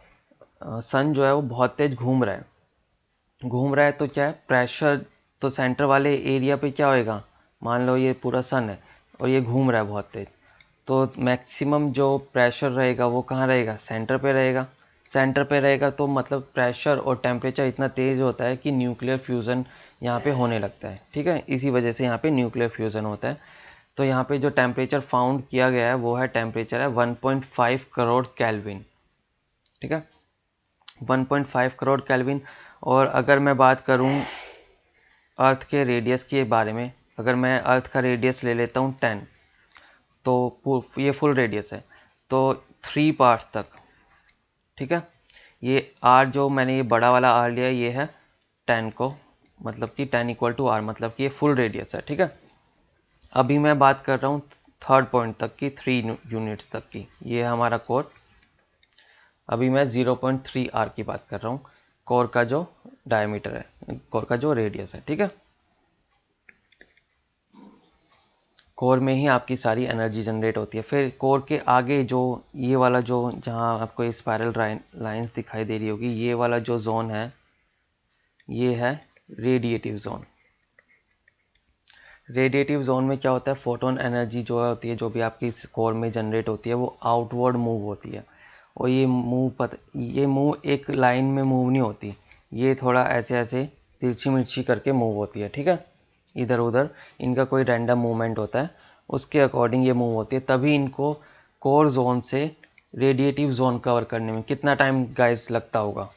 सन जो है वो बहुत तेज घूम रहा है तो क्या है, प्रेशर तो सेंटर वाले एरिया पे क्या होएगा, मान लो ये पूरा सन है और ये घूम रहा है बहुत तेज, तो मैक्सिमम जो प्रेशर रहेगा वो कहाँ रहेगा, सेंटर पे रहेगा। सेंटर पे रहेगा तो मतलब प्रेशर और टेम्परेचर इतना तेज़ होता है कि न्यूक्लियर फ्यूज़न यहाँ पे होने लगता है। ठीक है, इसी वजह से यहाँ पे न्यूक्लियर फ्यूज़न होता है। तो यहाँ पे जो टेम्परेचर फाउंड किया गया है वो है, टेम्परेचर है 1.5 करोड़ केल्विन। ठीक है, 1.5 करोड़ केल्विन। और अगर मैं बात करूँ अर्थ के रेडियस के बारे में, अगर मैं अर्थ का रेडियस ले लेता हूँ 10, तो ये फुल रेडियस है, तो 3 पार्ट्स तक। ठीक है, ये आर जो मैंने ये बड़ा वाला आर लिया ये है 10 को, मतलब कि 10 इक्वल टू आर, मतलब कि ये फुल रेडियस है। ठीक है, अभी मैं बात कर रहा हूँ थर्ड पॉइंट तक की, 3 यूनिट्स तक की। ये है हमारा कोर। अभी मैं 0.3 आर की बात कर रहा हूँ, कोर का जो डायमीटर है, कोर का जो रेडियस है। ठीक है, कोर में ही आपकी सारी एनर्जी जनरेट होती है। फिर कोर के आगे जो ये वाला जो, जहाँ आपको स्पाइरल लाइंस दिखाई दे रही होगी, ये वाला जो जोन है ये है रेडिएटिव जोन। रेडिएटिव जोन में क्या होता है, फोटोन एनर्जी जो होती है, जो भी आपकी कोर में जनरेट होती है, वो आउटवर्ड मूव होती है। और ये मूव एक लाइन में मूव नहीं होती, ये थोड़ा ऐसे ऐसे तिरछी मिर्ची करके मूव होती है। ठीक है, इधर उधर इनका कोई रैंडम मूवमेंट होता है, उसके अकॉर्डिंग ये मूव होती है। तभी इनको कोर जोन से रेडिएटिव जोन कवर करने में कितना टाइम गाइस लगता होगा,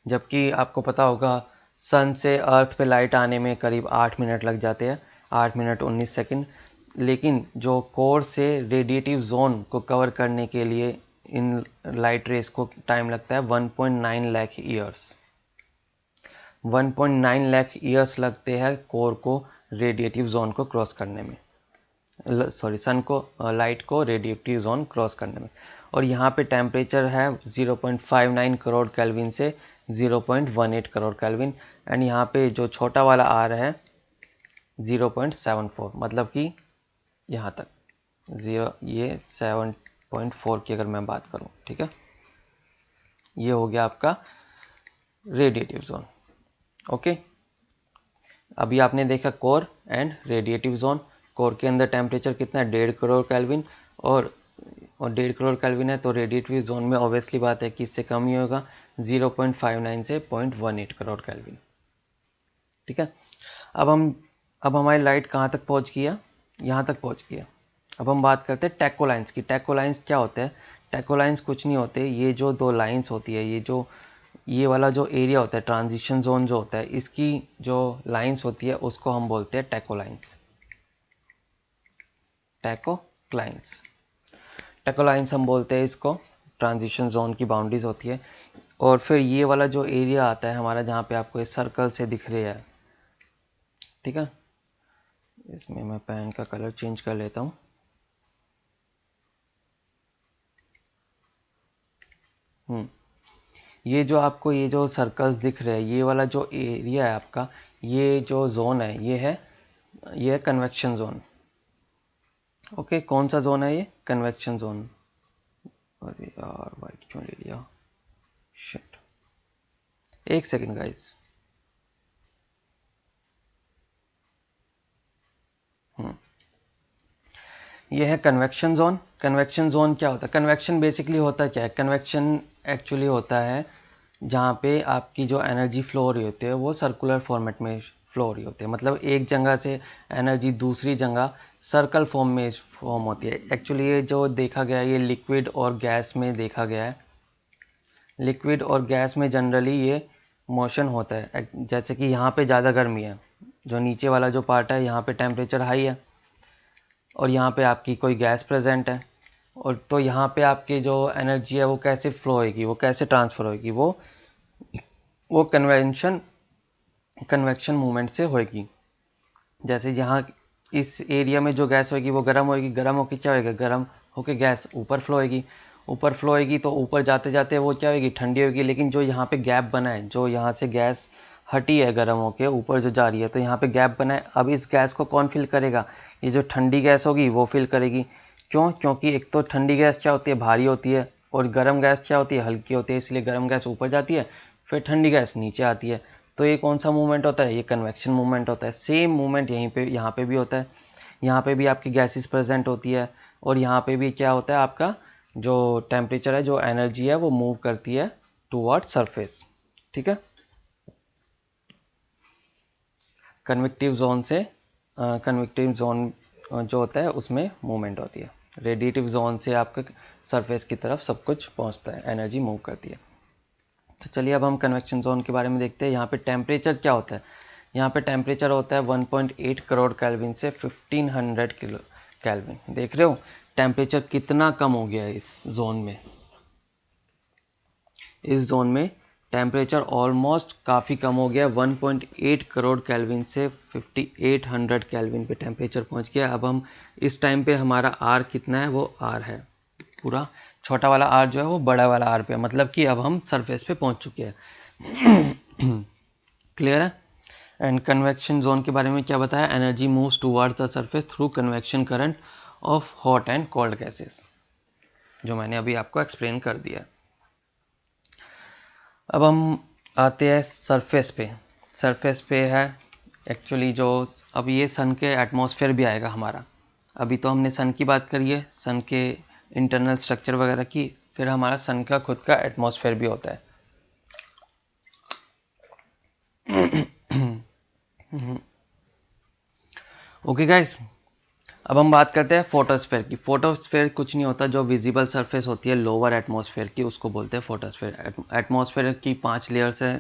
जबकि आपको पता होगा सन से अर्थ पे लाइट आने में करीब 8 मिनट लग जाते हैं, 8 मिनट 19 सेकंड। लेकिन जो कोर से रेडिएटिव जोन को कवर करने के लिए इन लाइट रेस को टाइम लगता है 1.9 लाख ईयर्स। 1.9 लाख ईयर्स लगते हैं कोर को रेडिएटिव जोन को क्रॉस करने में, सॉरी सन को, लाइट को रेडिएटिव जोन क्रॉस करने में। और यहाँ पे टेम्परेचर है 0.59 करोड़ केल्विन से 0.18 करोड़ केल्विन। एंड यहाँ पे जो छोटा वाला आर है 0.74, मतलब कि यहाँ तक ये 7.4 की अगर मैं बात करूँ। ठीक है, ये हो गया आपका रेडिएटिव जोन। ओके, अभी आपने देखा core and radiative zone. Core के अंदर टेम्परेचर कितना है, 1.5 करोड़ केल्विन, और 1.5 करोड़ केल्विन है, तो रेडिएटिव जोन में ऑब्वियसली बात है कि इससे कम ही होगा, 0.59 से 0.18 करोड़ केल्विन। ठीक है, अब हम अब हमारी लाइट कहाँ तक पहुँच गया, यहाँ तक पहुँच गया। अब हम बात करते हैं टैको लाइन्स की। टैको लाइन्स क्या होते हैं? टैको लाइन्स कुछ नहीं होते, ये जो दो लाइन्स होती है, ये वाला जो एरिया होता है, ट्रांजिशन जोन जो होता है, इसकी जो लाइन्स होती है उसको हम बोलते हैं taco lines. Taco lines, taco lines हम बोलते हैं इसको। ट्रांजिशन जोन की बाउंड्रीज होती है। और फिर ये वाला जो एरिया आता है हमारा, जहाँ पे आपको ये सर्कल से दिख रही है, ठीक है, इसमें मैं पेन का कलर चेंज कर लेता हूँ। ये जो आपको ये जो सर्कल्स दिख रहे हैं, ये वाला जो एरिया है आपका, ये जो जोन है, ये है कन्वेक्शन जोन। ओके, कौन सा जोन है ये? Convection zone. अरे यार, वाइट क्यों ले लिया, शिट। एक सेकेंड गाइस। ये है कन्वेक्शन जोन। कन्वेक्शन जोन क्या होता है? कन्वेक्शन बेसिकली होता क्या है? कन्वेक्शन एक्चुअली होता है जहाँ पे आपकी जो एनर्जी फ्लो हो रही होती है वो सर्कुलर फॉर्मेट में फ्लो हो रही होती है। मतलब एक जगह से एनर्जी दूसरी जगह सर्कल फॉर्म में फॉर्म होती है। एक्चुअली ये जो देखा गया है, ये लिक्विड और गैस में देखा गया है। लिक्विड और गैस में जनरली ये मोशन होता है। जैसे कि यहाँ पे ज़्यादा गर्मी है, जो नीचे वाला जो पार्ट है यहाँ पे टेम्परेचर हाई है, और यहाँ पे आपकी कोई गैस प्रेजेंट है, और तो यहाँ पे आपकी जो एनर्जी है वो कैसे फ्लो होएगी, वो कैसे ट्रांसफ़र होएगी, वो कन्वेक्शन मूवमेंट से होएगी। जैसे यहाँ इस एरिया में जो गैस होएगी वो गर्म होएगी, गर्म होकर क्या होएगा, गर्म होकर गैस ऊपर फ्लो होएगी, ऊपर फ्लो होएगी तो ऊपर जाते जाते वो क्या होएगी, ठंडी होएगी। लेकिन जो यहाँ पे गैप बना है, जो यहाँ से गैस हटी है गर्म होके ऊपर जो जा रही है, तो यहाँ पे गैप बना है। अब इस गैस को कौन फिल करेगा? ये जो ठंडी गैस होगी वो फिल करेगी। क्यों? क्योंकि एक तो ठंडी गैस क्या होती है, भारी होती है, और गर्म गैस क्या होती है, हल्की होती है। इसलिए गर्म गैस ऊपर जाती है, फिर ठंडी गैस नीचे आती है। तो ये कौन सा मूवमेंट होता है? ये कन्वेक्शन मूवमेंट होता है। सेम मूवमेंट यहाँ पे भी होता है। यहाँ पे भी आपकी गैसेस प्रेजेंट होती है, और यहाँ पे भी क्या होता है, आपका जो टेम्परेचर है, जो एनर्जी है, वो मूव करती है टूवर्ड सरफेस। ठीक है। कन्वेक्टिव जोन से कन्वेक्टिव जोन जो होता है उसमें मूवमेंट होती है। रेडिएटिव जोन से आपके सरफेस की तरफ सब कुछ पहुंचता है, एनर्जी मूव करती है। तो चलिए अब हम कन्वेक्शन जोन के बारे में देखते हैं। यहाँ पे टेम्परेचर क्या होता है? यहाँ पे टेम्परेचर होता है 1.8 करोड़ केल्विन से 1500 किलो केल्विन। देख रहे हो टेम्परेचर कितना कम हो गया है इस जोन में। इस जोन में टेम्परेचर ऑलमोस्ट काफ़ी कम हो गया। 1.8 करोड़ केल्विन से 5800 केल्विन पे टेम्परेचर पहुंच गया। अब हम इस टाइम पे हमारा आर कितना है, वो आर है पूरा, छोटा वाला आर जो है वो बड़ा वाला आर पे, मतलब कि अब हम सरफेस पे पहुंच चुके हैं। क्लियर है। एंड कन्वेक्शन जोन के बारे में क्या बताया? Energy moves towards the surface through convection current of hot and cold gases, जो मैंने अभी आपको एक्सप्लेन कर दिया। अब हम आते हैं सरफेस पे। सरफेस पे है एक्चुअली जो, अब ये सन के एटमॉस्फेयर भी आएगा हमारा। अभी तो हमने सन की बात करी है, सन के इंटरनल स्ट्रक्चर वगैरह की, फिर हमारा सन का खुद का एटमॉस्फेयर भी होता है। ओके गाइस, अब हम बात करते हैं फोटोस्फेयर की। फोटोस्फेयर कुछ नहीं होता, जो विजिबल सरफेस होती है लोअर एटमॉस्फेयर की, उसको बोलते हैं फोटोस्फेयर। एटमॉस्फेयर की 5 लेयर्स है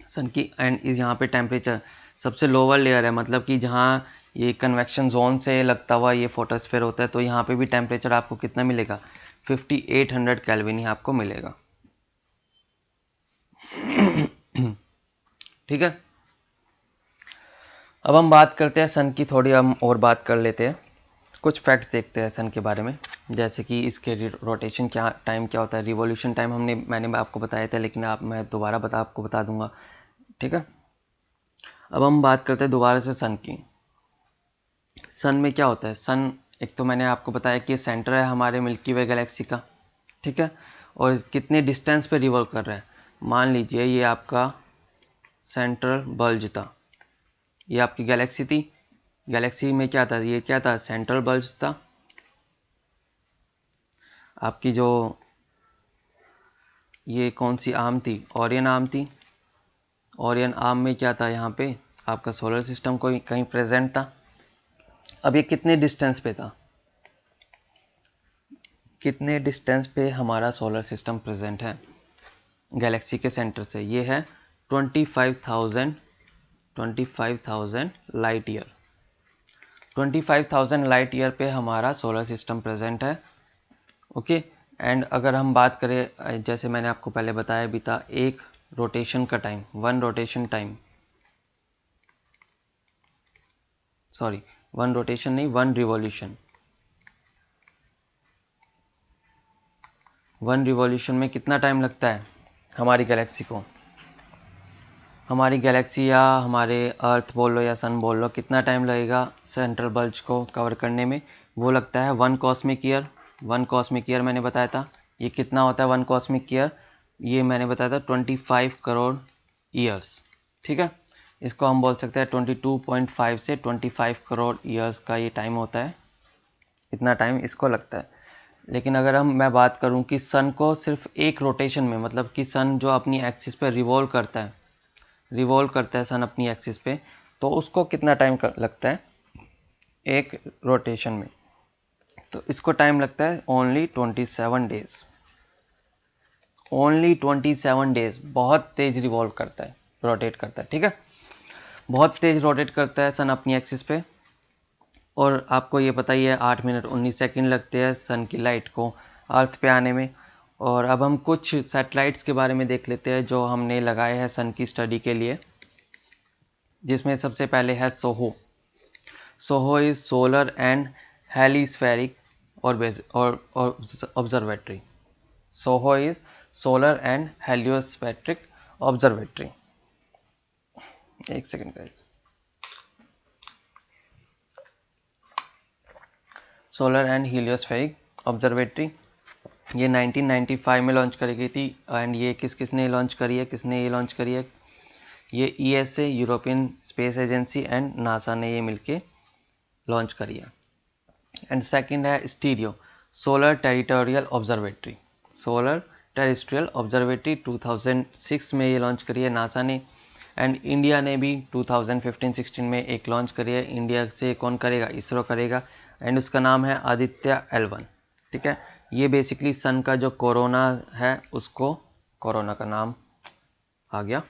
सन की, एंड यहाँ पे टेम्परेचर सबसे लोअर लेयर है, मतलब कि जहाँ ये कन्वेक्शन जोन से लगता हुआ ये फोटोस्फेयर होता है। तो यहाँ पे भी टेम्परेचर आपको कितना मिलेगा? 5800 केल्विन ही आपको मिलेगा। ठीक है। अब हम बात करते हैं सन की, थोड़ी हम और बात कर लेते हैं, कुछ फैक्ट्स देखते हैं सन के बारे में। जैसे कि इसके रोटेशन क्या होता है, रिवॉल्यूशन टाइम मैंने आपको बताया था, लेकिन मैं दोबारा आपको बता दूंगा। ठीक है। अब हम बात करते हैं दोबारा से सन की। सन में क्या होता है? सन, एक तो मैंने आपको बताया कि सेंटर है हमारे मिल्की वे गैलेक्सी का, ठीक है, और कितने डिस्टेंस पे रिवॉल्व कर रहा है। मान लीजिए ये आपका सेंट्रल बल्ज था, ये आपकी गैलेक्सी थी। गैलेक्सी में क्या था? ये क्या था? सेंट्रल बल्ज था। आपकी जो ये कौन सी आर्म थी? ओरियन आर्म थी। ओरियन आर्म में क्या था? यहाँ पे आपका सोलर सिस्टम कोई कहीं प्रेजेंट था। अब ये कितने डिस्टेंस पे था, कितने डिस्टेंस पे हमारा सोलर सिस्टम प्रेजेंट है गैलेक्सी के सेंटर से? ये है 25,000 लाइट ईयर। 25,000 लाइट ईयर पे हमारा सोलर सिस्टम प्रेजेंट है। ओके। एंड अगर हम बात करें, जैसे मैंने आपको पहले बताया भी था, एक रोटेशन का टाइम, वन रोटेशन नहीं, वन रिवॉल्यूशन। वन रिवॉल्यूशन में कितना टाइम लगता है हमारी गैलेक्सी को, हमारी गैलेक्सी या हमारे अर्थ बोल लो या सन बोल लो, कितना टाइम लगेगा सेंट्रल बल्ब को कवर करने में? वो लगता है 1 कॉस्मिक ईयर। 1 कॉस्मिक ईयर मैंने बताया था। ये कितना होता है 1 कॉस्मिक ईयर? ये मैंने बताया था 25 करोड़ ईयर्स। ठीक है, इसको हम बोल सकते हैं 22.5 से 25 करोड़ ईयर्स का ये टाइम होता है, इतना टाइम इसको लगता है। लेकिन अगर मैं बात करूं कि सन को सिर्फ एक रोटेशन में, मतलब कि सन जो अपनी एक्सिस पे रिवॉल्व करता है सन अपनी एक्सिस पे, तो उसको कितना टाइम लगता है एक रोटेशन में? तो इसको टाइम लगता है ओनली 27 डेज। Only 27 days. बहुत तेज रिवॉल्व करता है, रोटेट करता है। ठीक है, बहुत तेज रोटेट करता है सन अपनी एक्सिस पे। और आपको ये पता ही है 8 मिनट 19 सेकंड लगते हैं सन की लाइट को अर्थ पे आने में। और अब हम कुछ सैटेलाइट्स के बारे में देख लेते हैं जो हमने लगाए हैं सन की स्टडी के लिए, जिसमें सबसे पहले है SOHO. SOHO is solar and heliospheric observatory. SOHO is solar and heliospheric observatory. एक second guys. Solar and heliospheric observatory ये 1995 में लॉन्च करी गई थी। एंड ये किसने लॉन्च करी है, ये लॉन्च करी है? ये ESA, European space agency and NASA ने ये मिलके लॉन्च करी है। एंड सेकंड है stereo, solar territorial observatory. Solar terrestrial observatory 2006 में ये लॉन्च करी है नासा ने। एंड इंडिया ने भी 2015-16 में एक लॉन्च करी है। इंडिया से कौन करेगा? इसरो करेगा। एंड उसका नाम है आदित्य L1। ठीक है, ये बेसिकली सन का जो कोरोना है, उसको, कोरोना का नाम आ गया,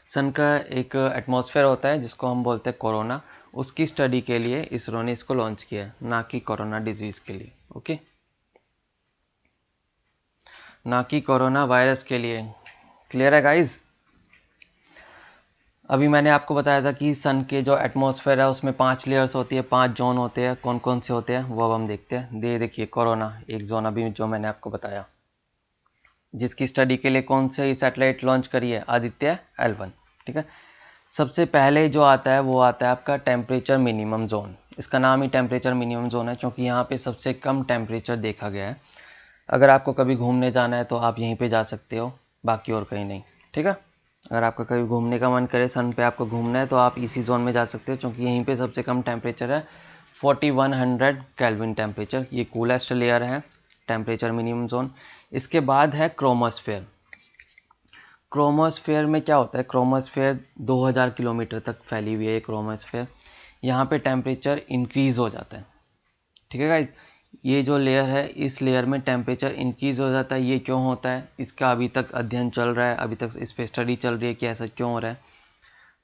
सन का एक एटमॉस्फेयर होता है जिसको हम बोलते हैं कोरोना, उसकी स्टडी के लिए इसरो ने इसको लॉन्च किया है, ना कि कोरोना डिजीज़ के लिए। ओके, ना कि कोरोना वायरस के लिए। क्लियर है गाइज? अभी मैंने आपको बताया था कि सन के जो एटमॉस्फेयर है उसमें 5 लेयर्स होती है, 5 जोन होते हैं। कौन कौन से होते हैं वो अब हम देखते हैं। देखिए कोरोना एक जोन अभी जो मैंने आपको बताया, जिसकी स्टडी के लिए कौन से सैटेलाइट लॉन्च करी है? आदित्य L1। ठीक है, सबसे पहले जो आता है वो आता है आपका टेम्परेचर मिनिमम जोन। इसका नाम ही टेम्परेचर मिनिमम जोन है क्योंकि यहाँ पे सबसे कम टेम्परेचर देखा गया है। अगर आपको कभी घूमने जाना है तो आप यहीं पे जा सकते हो, बाकी और कहीं नहीं। ठीक है, अगर आपका कभी घूमने का मन करे, सन पे आपको घूमना है, तो आप इसी जोन में जा सकते हो क्योंकि यहीं पे सबसे कम टेम्परेचर है 4100 केल्विन टेम्परेचर। ये कूलेस्ट लेयर है, टेम्परेचर मिनिमम जोन। इसके बाद है क्रोमोस्फेयर। क्रोमोस्फेयर में क्या होता है? क्रोमोस्फेयर 2000 किलोमीटर तक फैली हुई है ये क्रोमोस्फेयर। यहाँ पे टेम्परेचर इंक्रीज़ हो जाता है। ठीक है गाइज, ये जो लेयर है, इस लेयर में टेम्परेचर इंक्रीज़ हो जाता है। ये क्यों होता है? इसका अभी तक अध्ययन चल रहा है, अभी तक इस पर स्टडी चल रही है कि ऐसा क्यों हो रहा है।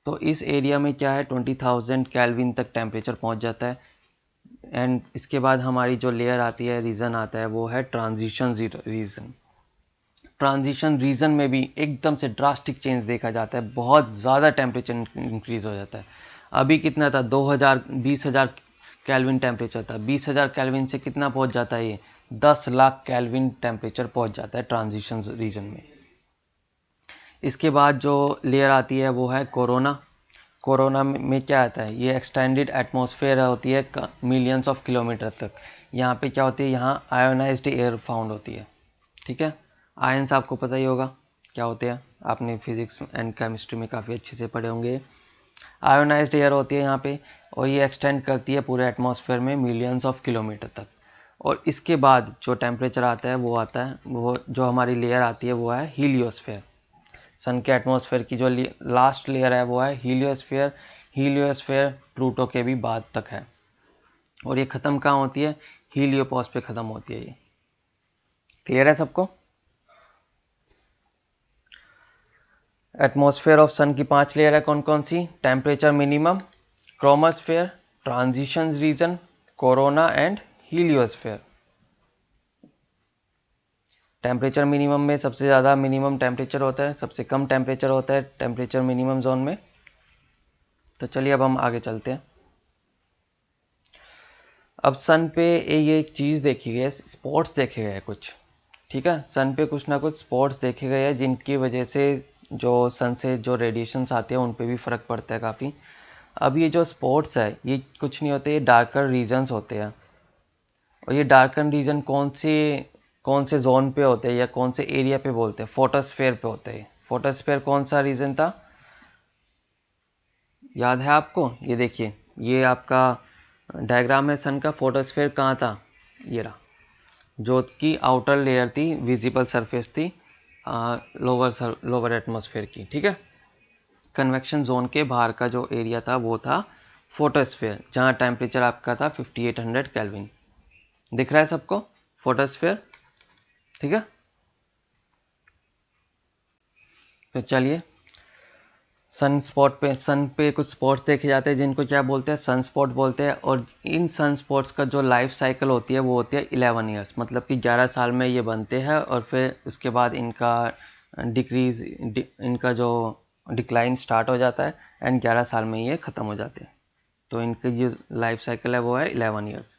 तो इस एरिया में क्या है, 20,000 केल्विन तक टेम्परेचर पहुँच जाता है। एंड इसके बाद हमारी जो लेयर आती है, रीजन आता है, वो है ट्रांजिशन रीजन। ट्रांजिशन रीजन में भी एकदम से ड्रास्टिक चेंज देखा जाता है, बहुत ज़्यादा टेम्परेचर इंक्रीज़ हो जाता है। अभी कितना था? 20,000 केल्विन टेम्परेचर था। 20,000 केल्विन से कितना पहुंच जाता है? ये 10 लाख केल्विन टेम्परेचर पहुंच जाता है ट्रांजिशन रीजन में। इसके बाद जो लेयर आती है वो है कोरोना। कोरोना में क्या आता है? ये एक्सटेंडेड एटमॉस्फेयर होती है मिलियंस ऑफ किलोमीटर तक। यहाँ पे क्या होती है? यहाँ आयोनाइज्ड एयर फाउंड होती है। ठीक है, आयंस आपको पता ही होगा क्या होते हैं, आपने फिजिक्स एंड केमिस्ट्री में काफ़ी अच्छे से पढ़े होंगे। आयोनाइज्ड एयर होती है यहाँ पे, और ये एक्सटेंड करती है पूरे एटमॉस्फेयर में मिलियंस ऑफ किलोमीटर तक। और इसके बाद जो टेम्परेचर आता है वो जो हमारी लेयर आती है वो है हीलियोस्फेयर। सन के एटमॉस्फेयर की जो लास्ट लेयर है वो है हीलियोस्फीयर। हीलियोस्फीयर प्लूटो के भी बाद तक है, और ये ख़त्म कहाँ होती है? हीलियोपॉस पे ख़त्म होती है ये। क्लियर है सबको? एटमॉस्फेयर ऑफ सन की 5 लेयर है कौन कौन सी? Temperature minimum, chromosphere, transition region, corona and heliosphere. Temperature minimum में सबसे ज़्यादा मिनिमम टेम्परेचर होता है, सबसे कम टेम्परेचर होता है टेम्परेचर मिनिमम जोन में। तो चलिए अब हम आगे चलते हैं। अब सन पे ये एक चीज़ देखी गई है, स्पॉट्स देखे गए हैं कुछ, ठीक है। सन पे कुछ ना कुछ स्पॉट्स देखे गए हैं जिनकी वजह से जो सन से जो रेडिएशंस आते हैं उन पे भी फ़र्क पड़ता है काफ़ी। अब ये जो स्पॉट्स है ये कुछ नहीं होते, ये डार्कर रीजन्स होते हैं। और ये डार्कन रीजन कौन से जोन पे होते हैं या कौन से एरिया पे बोलते हैं? फोटोस्फेयर पे होते हैं। फोटोस्फेयर कौन सा रीजन था, याद है आपको? ये देखिए, ये आपका डायग्राम है सन का। फोटोस्फेयर कहाँ था? ये रहा, जो की आउटर लेयर थी, विजिबल सरफेस थी लोअर एटमॉस्फेयर की, ठीक है। कन्वेक्शन जोन के बाहर का जो एरिया था वो था फोटोस्फेयर, जहाँ टेम्परेचर आपका था 5800 केल्विन। दिख रहा है सबको फोटोस्फेयर? ठीक है। तो चलिए, सन पे कुछ स्पॉट्स देखे जाते हैं जिनको क्या बोलते हैं? सन स्पॉट बोलते हैं। और इन सन स्पॉट्स का जो लाइफ साइकिल होती है वो होती है 11 ईयर्स, मतलब कि 11 साल में ये बनते हैं और फिर उसके बाद इनका इनका जो डिक्लाइन स्टार्ट हो जाता है एंड 11 साल में ये ख़त्म हो जाते हैं। तो इनकी जो लाइफ साइकिल है वो है 11 ईयर्स,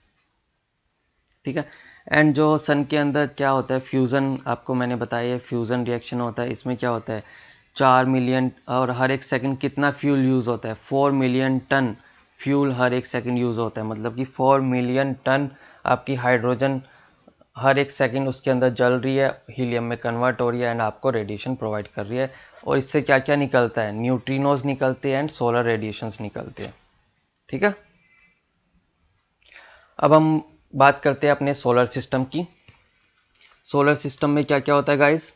ठीक है। एंड जो सन के अंदर क्या होता है, फ्यूज़न, आपको मैंने बताया है फ्यूज़न रिएक्शन होता है। इसमें क्या होता है, 4 मिलियन, और हर एक सेकंड कितना फ्यूल यूज़ होता है? 4 मिलियन टन फ्यूल हर एक सेकंड यूज़ होता है, मतलब कि 4 मिलियन टन आपकी हाइड्रोजन हर एक सेकंड उसके अंदर जल रही है, हीलियम में कन्वर्ट हो रही है एंड आपको रेडिएशन प्रोवाइड कर रही है। और इससे क्या क्या निकलता है? न्यूट्रिनोज निकलते हैं एंड सोलर रेडिएशंस निकलते हैं, ठीक है। अब हम बात करते हैं अपने सोलर सिस्टम की। सोलर सिस्टम में क्या क्या होता है गाइस,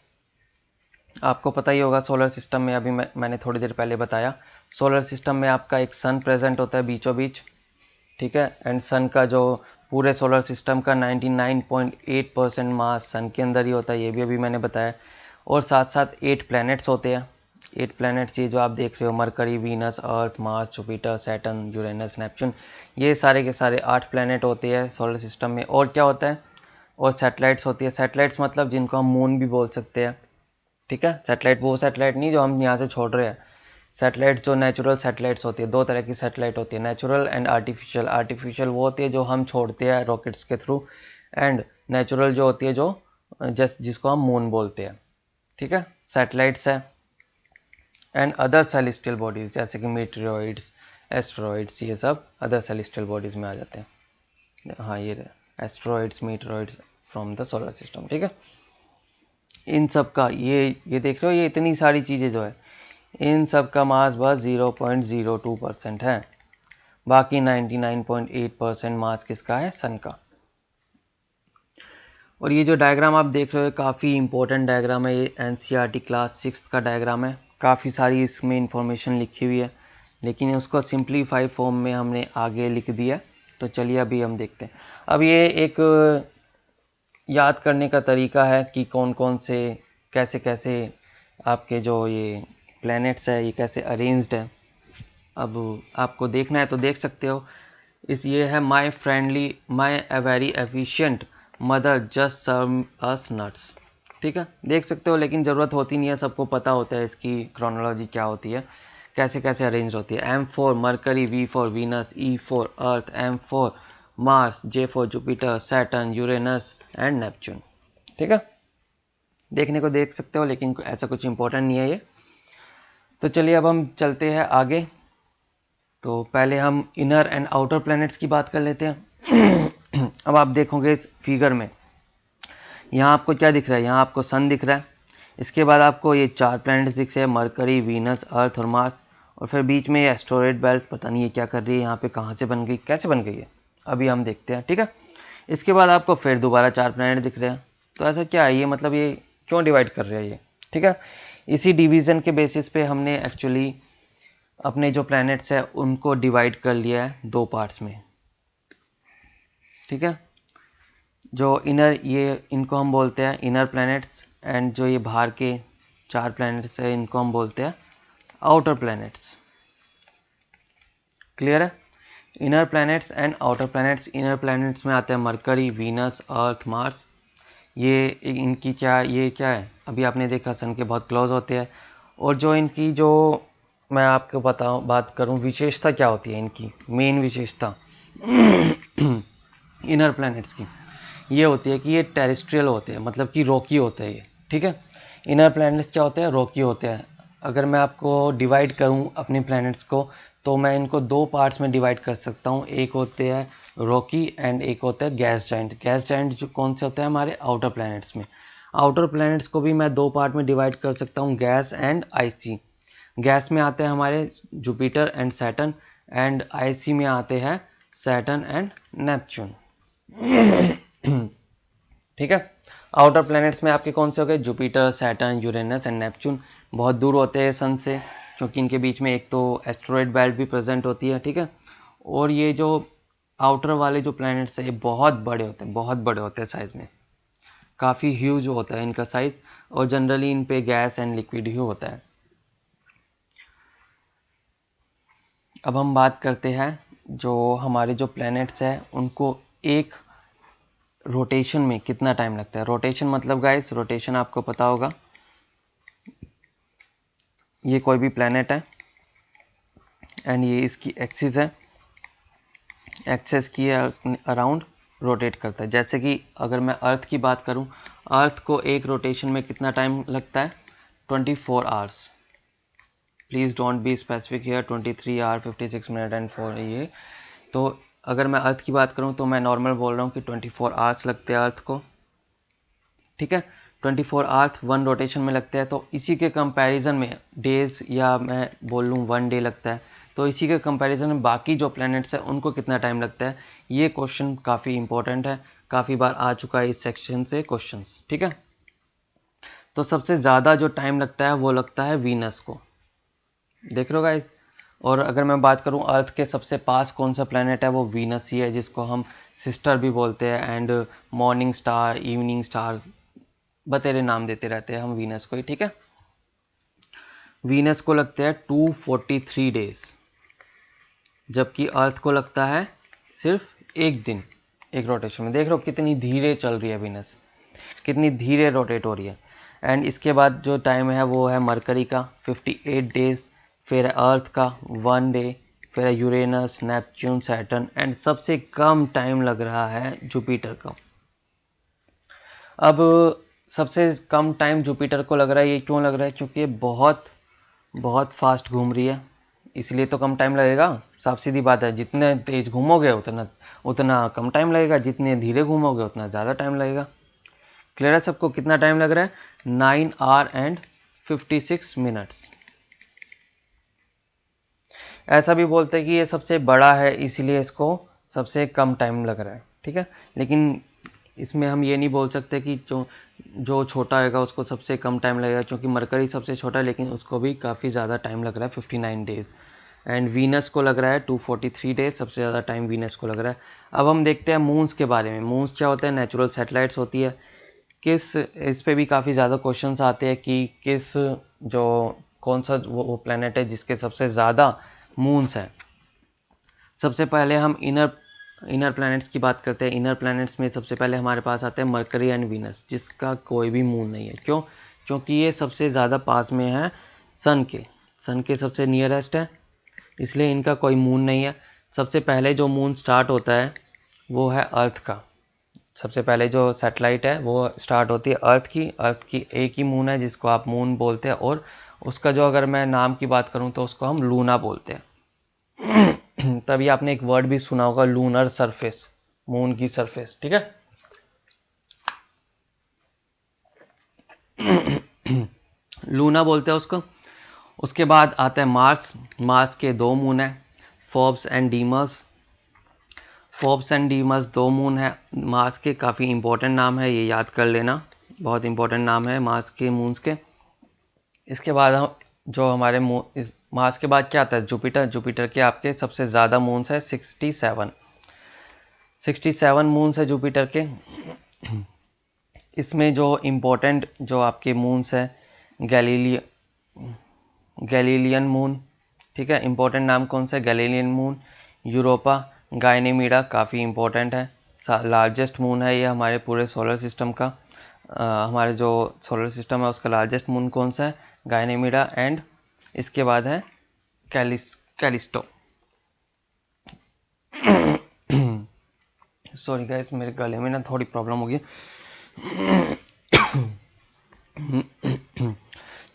आपको पता ही होगा। सोलर सिस्टम में अभी मैंने थोड़ी देर पहले बताया, सोलर सिस्टम में आपका एक सन प्रेजेंट होता है बीचों बीच, ठीक है। एंड सन का जो पूरे सोलर सिस्टम का 99.8% मास सन के अंदर ही होता है, ये भी अभी मैंने बताया। और साथ साथ 8 प्लैनेट्स होते हैं। 8 प्लैनेट्स ये जो आप देख रहे हो, Mercury, Venus, Earth, Mars, Jupiter, Saturn, Uranus, Neptune, ये सारे के सारे 8 प्लैनेट होते हैं सोलर सिस्टम में। और क्या होता है? और सैटेलाइट्स होती है। सैटेलाइट्स मतलब जिनको हम मून भी बोल सकते हैं, ठीक है। सैटेलाइट वो सैटेलाइट नहीं जो हम यहाँ से छोड़ रहे हैं। सैटेलाइट्स जो नेचुरल सैटेलाइट्स होती है, 2 तरह की सैटेलाइट होती है, नेचुरल एंड आर्टिफिशियल। आर्टिफिशियल वो होती है जो हम छोड़ते हैं रॉकेट्स के थ्रू, एंड नेचुरल जो होती है जो जिसको हम मून बोलते हैं, ठीक है। सैटेलाइट्स है। एंड अदर सेलेस्टियल बॉडीज़ जैसे कि मीटेरॉइड्स, एस्ट्रॉइड्स, ये सब अदर सेलेस्टियल बॉडीज़ में आ जाते हैं। हाँ, ये asteroids, meteoroids from the solar system, ठीक है। इन सब का ये देख रहे हो, ये इतनी सारी चीज़ें जो है, इन सब का मास बस 0.02% है। बाकी 99.8% मास किसका है? सन का। और ये जो डायग्राम आप देख रहे हो काफ़ी इंपॉर्टेंट डायग्राम है, ये एनसीईआरटी क्लास 6 का डायग्राम है। काफ़ी सारी इसमें इंफॉर्मेशन लिखी हुई है, लेकिन उसको सिंप्लीफाई फॉर्म में हमने आगे लिख दिया। तो चलिए अभी हम देखते हैं। अब ये एक याद करने का तरीका है कि कौन कौन से कैसे कैसे आपके जो ये प्लैनेट्स है ये कैसे अरेंज्ड है। अब आपको देखना है तो देख सकते हो। ये है my a very efficient mother just serve us nuts, ठीक है। देख सकते हो, लेकिन ज़रूरत होती नहीं है, सबको पता होता है इसकी क्रोनोलॉजी क्या होती है, कैसे कैसे अरेंज होती है। M4 mercury, V for Venus, E for earth, M for Mars, J for Jupiter, Saturn, Uranus and Neptune, ठीक है। देखने को देख सकते हो, लेकिन ऐसा कुछ इंपॉर्टेंट नहीं है ये। तो चलिए अब हम चलते हैं आगे। तो पहले हम इनर एंड आउटर प्लैनेट्स की बात कर लेते हैं। अब आप देखोगे इस फिगर में, यहाँ आपको क्या दिख रहा है? यहाँ आपको सन दिख रहा है, इसके बाद आपको ये 4 प्लैनेट्स दिख रहे हैं, मरकरी, वीनस, अर्थ और मार्स। और फिर बीच में ये एस्टेरॉयड बेल्ट, पता नहीं ये क्या कर रही है यहाँ पे, कहाँ से बन गई, कैसे बन गई है, अभी हम देखते हैं, ठीक है। इसके बाद आपको फिर दोबारा 4 प्लैनेट दिख रहे हैं। तो ऐसा क्या है ये, मतलब ये क्यों डिवाइड कर रहे हैं ये, ठीक है। इसी डिवीज़न के बेसिस पे हमने एक्चुअली अपने जो प्लैनेट्स है उनको डिवाइड कर लिया है दो पार्ट्स में, ठीक है। जो इनर, ये इनको हम बोलते हैं इनर प्लैनेट्स, एंड जो ये बाहर के 4 प्लैनेट्स है इनको हम बोलते हैं आउटर प्लैनेट्स। क्लियर है? Inner planets and outer planets. Inner planets में आते हैं मरकरी, वीनस, अर्थ, मार्स। ये इनकी ये क्या है, अभी आपने देखा सन के बहुत क्लोज होते हैं। और जो इनकी, जो मैं आपको बात करूं विशेषता क्या होती है, इनकी मेन विशेषता इनर प्लैनेट्स की ये होती है कि ये टेरेस्ट्रियल होते हैं, मतलब कि रॉकी होते हैं ये, ठीक है। इनर प्लैनेट्स क्या होते हैं, रॉकी होते हैं। अगर मैं आपको डिवाइड करूं अपने प्लैनेट्स को, तो मैं इनको दो पार्ट्स में डिवाइड कर सकता हूं। एक होते हैं रॉकी एंड एक होता है गैस जाइंट। गैस जाइंट जो कौन से होते हैं हमारे आउटर प्लैनेट्स में। आउटर प्लैनेट्स को भी मैं दो पार्ट में डिवाइड कर सकता हूँ, गैस एंड आईसी। गैस में आते हैं हमारे Jupiter and Saturn, and IC में आते हैं सैटर्न एंड नेपच्यून, ठीक है। आउटर प्लैनेट्स में आपके कौन से हो गए, Jupiter, Saturn, Uranus and Neptune. बहुत दूर होते हैं सन से, क्योंकि इनके बीच में एक तो एस्टेरॉयड बेल्ट भी प्रेजेंट होती है, ठीक है। और ये जो आउटर वाले जो प्लैनेट्स है ये बहुत बड़े होते हैं, बहुत बड़े होते हैं साइज़ में, काफ़ी ह्यूज होता है इनका साइज़। और जनरली इन पे गैस एंड लिक्विड ही होता है। अब हम बात करते हैं जो हमारे जो प्लैनेट्स हैं उनको एक रोटेशन में कितना टाइम लगता है। रोटेशन मतलब गाइस, रोटेशन आपको पता होगा, ये कोई भी प्लैनेट है एंड ये इसकी एक्सिस है, एक्सिस की अराउंड रोटेट करता है। जैसे कि अगर मैं अर्थ की बात करूं, अर्थ को एक रोटेशन में कितना टाइम लगता है, 24 hours. Please don't be specific here, 23 hour 56 minute and 4 ये। तो अगर मैं अर्थ की बात करूं तो मैं नॉर्मल बोल रहा हूं कि 24 आवर्स लगते हैं अर्थ को, ठीक है। 24 आवर्स वन रोटेशन में लगते हैं। तो इसी के कंपैरिजन में डेज़, या मैं बोल लूँ 1 डे लगता है, तो इसी के कंपैरिजन में बाकी जो प्लैनेट्स हैं उनको कितना टाइम लगता है। ये क्वेश्चन काफ़ी इंपॉर्टेंट है, काफ़ी बार आ चुका है इस सेक्शन से क्वेश्चंस, ठीक है। तो सबसे ज़्यादा जो टाइम लगता है वो लगता है वीनस को, देख लो गाइस। और अगर मैं बात करूं अर्थ के सबसे पास कौन सा प्लैनेट है, वो वीनस ही है, जिसको हम सिस्टर भी बोलते हैं and morning star, evening star, बतेरे नाम देते रहते हैं हम वीनस को ही, ठीक है। वीनस को लगते हैं 243 डेज, जबकि अर्थ को लगता है सिर्फ एक दिन एक रोटेशन में। देख लो कितनी धीरे चल रही है वीनस, कितनी धीरे रोटेट हो रही है। एंड इसके बाद जो टाइम है वो है मरकरी का 58 डेज, फिर है अर्थ का 1 डे, फिर है यूरेनस, नेपच्यून, सैटर्न, एंड सबसे कम टाइम लग रहा है जुपिटर का। अब सबसे कम टाइम जुपिटर को लग रहा है, ये क्यों लग रहा है, क्योंकि ये बहुत बहुत फास्ट घूम रही है, इसलिए तो कम टाइम लगेगा। साफ सीधी बात है, जितने तेज घूमोगे उतना उतना कम टाइम लगेगा, जितने धीरे घूमोगे उतना ज़्यादा टाइम लगेगा। क्लियर है सबको कितना टाइम लग रहा है, 9 आवर एंड 56 मिनट्स। ऐसा भी बोलते हैं कि ये सबसे बड़ा है इसीलिए इसको सबसे कम टाइम लग रहा है, ठीक है। लेकिन इसमें हम ये नहीं बोल सकते कि जो जो छोटा होगा उसको सबसे कम टाइम लगेगा, क्योंकि मरकरी सबसे छोटा है लेकिन उसको भी काफ़ी ज़्यादा टाइम लग रहा है, 59 डेज़। एंड वीनस को लग रहा है 243 डेज, सबसे ज़्यादा टाइम वीनस को लग रहा है। अब हम देखते हैं मून्स के बारे में। मून्स क्या होते हैं, नेचुरल सैटेलाइट्स होती है। किस, इस पे भी काफ़ी ज़्यादा क्वेश्चंस आते हैं कि किस, जो कौन सा वो प्लेनेट है जिसके सबसे ज़्यादा मून्स हैं। सबसे पहले हम इनर प्लैनेट्स की बात करते हैं। इनर प्लैनेट्स में सबसे पहले हमारे पास आते हैं मरकरी एंड वीनस, जिसका कोई भी मून नहीं है। क्यों? क्योंकि ये सबसे ज़्यादा पास में है सन के सबसे नियरेस्ट है, इसलिए इनका कोई मून नहीं है। सबसे पहले जो मून स्टार्ट होता है वो है अर्थ का। सबसे पहले जो सैटेलाइट है वो स्टार्ट होती है अर्थ की एक ही मून है जिसको आप मून बोलते हैं, और उसका जो, अगर मैं नाम की बात करूं तो उसको हम लूना बोलते हैं। तभी आपने एक वर्ड भी सुना होगा, लूनर सरफेस, मून की सरफेस, ठीक है। लूना बोलते हैं उसको। उसके बाद आता है मार्स। मार्स के 2 मून है, Phobos and Deimos. Phobos and Deimos 2 moon है मार्स के, काफ़ी इंपॉर्टेंट नाम है, ये याद कर लेना, बहुत इंपॉर्टेंट नाम है मार्स के मून्स के। इसके बाद हम जो हमारे इस मार्स के बाद क्या आता है, जुपिटर। जुपिटर के आपके सबसे ज़्यादा मून्स है 67 मून्स है जुपिटर के। इसमें जो इम्पोर्टेंट जो आपके मून्स है, गैलीलियन मून, ठीक है, इम्पोर्टेंट नाम कौन सा है, गैलीलियन मून, यूरोपा, गायनेमिडा काफ़ी इम्पोर्टेंट है, लार्जेस्ट मून है ये हमारे पूरे सोलर सिस्टम का। हमारे जो सोलर सिस्टम है उसका लार्जेस्ट मून कौन सा है, गायनेमिडा। एंड इसके बाद है कैलिस्टो। सॉरी गाइस, मेरे गले में ना थोड़ी प्रॉब्लम हो गई।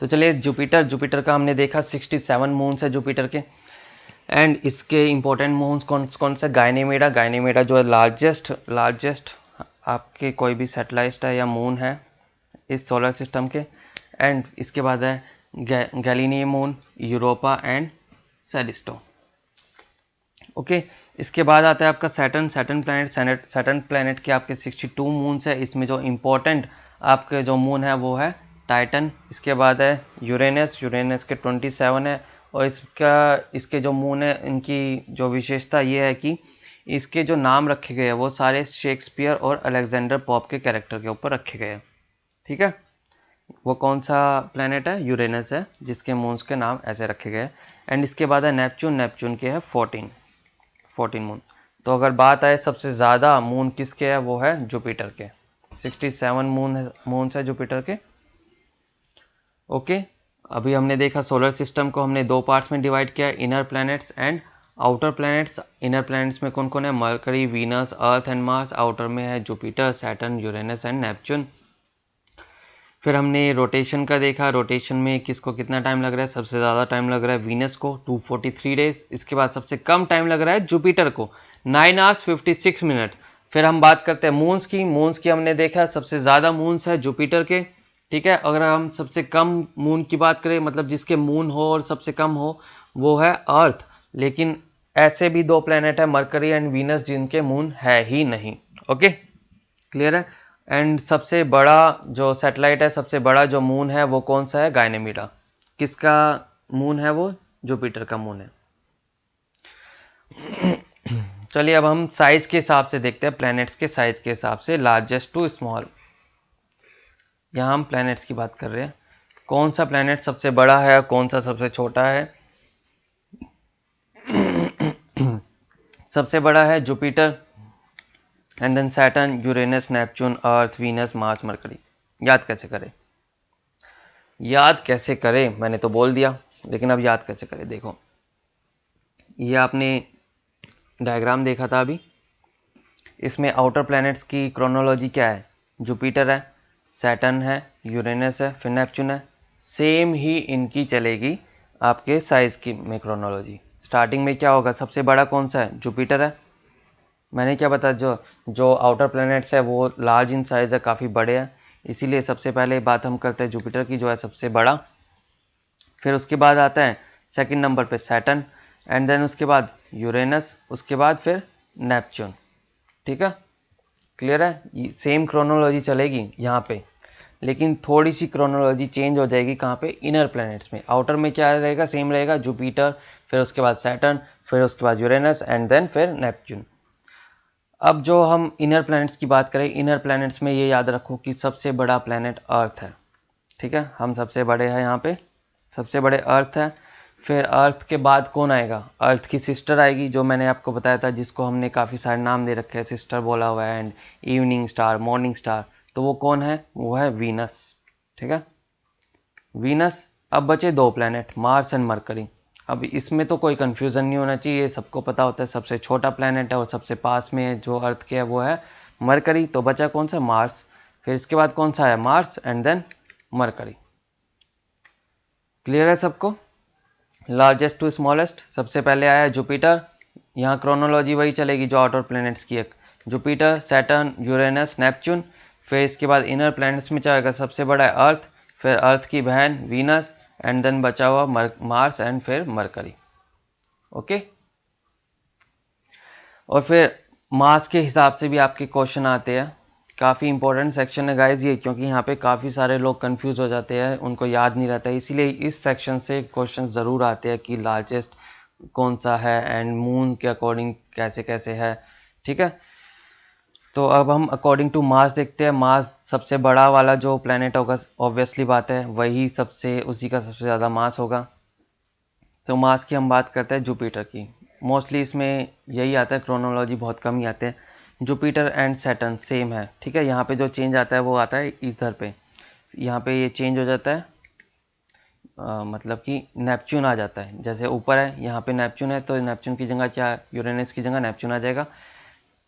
तो चलिए, जुपिटर का हमने देखा 67 मून्स है जुपिटर के। एंड इसके इम्पोर्टेंट मून्स कौन कौन से, गायनेमिडा जो है लार्जेस्ट आपके कोई भी सैटेलाइट है या मून है इस सोलर सिस्टम के। एंड इसके बाद है Galileo moon, Europa and Callisto. Okay, इसके बाद आता है आपका सैटर्न प्लैनेट के आपके 62 मून्स है। इसमें जो इम्पोर्टेंट आपके जो मून है वो है टाइटन। इसके बाद है यूरेनस के 27 है। और इसके जो मून है, इनकी जो विशेषता ये है कि इसके जो नाम रखे गए हैं वो सारे शेक्सपियर और अलेक्जेंडर पॉप के कैरेक्टर के ऊपर रखे गए हैं, ठीक है। वो कौन सा प्लैनेट है, यूरेनस है, जिसके मून्स के नाम ऐसे रखे गए। एंड इसके बाद है नेपच्यून के है 14 मून। तो अगर बात आए सबसे ज़्यादा मून किसके है, वो है जुपिटर के, 67 मून्स है जुपिटर के। ओके, अभी हमने देखा सोलर सिस्टम को हमने दो पार्ट्स में डिवाइड किया, inner planets and outer planets. Inner planets में कौन कौन है, mercury, Venus, earth and Mars. Outer में है Jupiter, Saturn, Uranus and Neptune. फिर हमने रोटेशन का देखा, रोटेशन में किसको कितना टाइम लग रहा है, सबसे ज़्यादा टाइम लग रहा है वीनस को 243 डेज। इसके बाद सबसे कम टाइम लग रहा है जुपिटर को 9 आवर्स 56 मिनट। फिर हम बात करते हैं मून्स की हमने देखा सबसे ज़्यादा मून्स है जुपिटर के, ठीक है। अगर हम सबसे कम मून की बात करें, मतलब जिसके मून हो और सबसे कम हो, वो है अर्थ। लेकिन ऐसे भी दो प्लैनेट है, मरकरी एंड वीनस, जिनके मून है ही नहीं। ओके, क्लियर है। एंड सबसे बड़ा जो सैटेलाइट है, सबसे बड़ा जो मून है वो कौन सा है, गायनेमिडा। किसका मून है वो, जुपिटर का मून है। चलिए अब हम साइज के हिसाब से देखते हैं, प्लैनेट्स के साइज के हिसाब से, लार्जेस्ट टू स्मॉल। यहाँ हम प्लैनेट्स की बात कर रहे हैं, कौन सा प्लैनेट सबसे बड़ा है, कौन सा सबसे छोटा है। सबसे बड़ा है Jupiter, and then Saturn, Uranus, Neptune, Earth, Venus, Mars, Mercury. याद कैसे करें, मैंने तो बोल दिया, लेकिन अब याद कैसे करें। देखो, ये आपने डायग्राम देखा था अभी, इसमें आउटर प्लैनेट्स की क्रोनोलॉजी क्या है, जुपिटर है, सैटर्न है, यूरेनस है, फिर नेपच्यून है। सेम ही इनकी चलेगी आपके साइज़ की में क्रोनोलॉजी। स्टार्टिंग में क्या होगा, सबसे बड़ा कौन सा है, जुपिटर है। मैंने क्या बताया, जो आउटर प्लैनेट्स है वो लार्ज इन साइज़ है, काफ़ी बड़े हैं, इसीलिए सबसे पहले बात हम करते हैं जुपिटर की, जो है सबसे बड़ा। फिर उसके बाद आता है सेकंड नंबर पे सैटर्न, एंड देन उसके बाद यूरेनस, उसके बाद फिर नेपच्यून, ठीक है। क्लियर है, सेम क्रोनोलॉजी चलेगी यहाँ पे, लेकिन थोड़ी सी क्रोनोलॉजी चेंज हो जाएगी कहाँ पे, इनर प्लैनेट्स में। आउटर में क्या रहेगा, सेम रहेगा, जुपिटर, फिर उसके बाद सैटर्न, फिर उसके बाद यूरेनस एंड देन फिर नेपच्यून। अब जो हम इनर प्लैनेट्स की बात करें, इनर प्लैनेट्स में ये याद रखो कि सबसे बड़ा प्लैनेट अर्थ है, ठीक है। हम सबसे बड़े हैं यहाँ पे, सबसे बड़े अर्थ है। फिर अर्थ के बाद कौन आएगा, अर्थ की सिस्टर आएगी, जो मैंने आपको बताया था, जिसको हमने काफ़ी सारे नाम दे रखे हैं, सिस्टर बोला हुआ है, and evening star, morning star. तो वो कौन है, वो है वीनस, ठीक है, वीनस। अब बचे दो प्लैनेट, मार्स एंड मरकरी। अब इसमें तो कोई कन्फ्यूज़न नहीं होना चाहिए, सबको पता होता है सबसे छोटा प्लैनेट है और सबसे पास में जो अर्थ के है वो है मरकरी। तो बचा कौन सा, मार्स। फिर इसके बाद कौन सा है, Mars and then Mercury. Clear है सबको, लार्जेस्ट टू स्मॉलेस्ट। सबसे पहले आया जुपिटर, यहाँ क्रोनोलॉजी वही चलेगी जो आउटर प्लैनेट्स की है, जुपिटर, सैटर्न, यूरेनस, नेपच्यून। फिर इसके बाद इनर प्लैनेट्स में जाएगा, सबसे बड़ा है अर्थ, फिर अर्थ की बहन वीनस, एंड देन बचा हुआ मार्स एंड फिर मरकरी। ओके, और फिर मास के हिसाब से भी आपके क्वेश्चन आते हैं, काफ़ी इंपॉर्टेंट सेक्शन है गाइज ये, क्योंकि यहाँ पे काफ़ी सारे लोग कंफ्यूज हो जाते हैं, उनको याद नहीं रहता है, इसीलिए इस सेक्शन से क्वेश्चन ज़रूर आते हैं कि लार्जेस्ट कौन सा है एंड मून के अकॉर्डिंग कैसे कैसे है। ठीक है, तो अब हम अकॉर्डिंग टू मास देखते हैं। मास सबसे बड़ा वाला जो प्लेनेट होगा, ऑब्वियसली बात है, वही उसी का सबसे ज़्यादा मास होगा। तो मास की हम बात करते हैं जुपिटर की। मोस्टली इसमें यही आता है, क्रोनोलॉजी बहुत कम ही आते हैं। जुपिटर एंड सैटर्न सेम है। ठीक है, यहाँ पे जो चेंज आता है वो आता है ईथर पे। यहाँ पे ये चेंज हो जाता है, मतलब कि नेपच्यून आ जाता है। जैसे ऊपर है, यहाँ पे नेपच्यून है, तो नेपच्यून की जगह क्या, यूरेनस की जगह नेपच्यून आ जाएगा।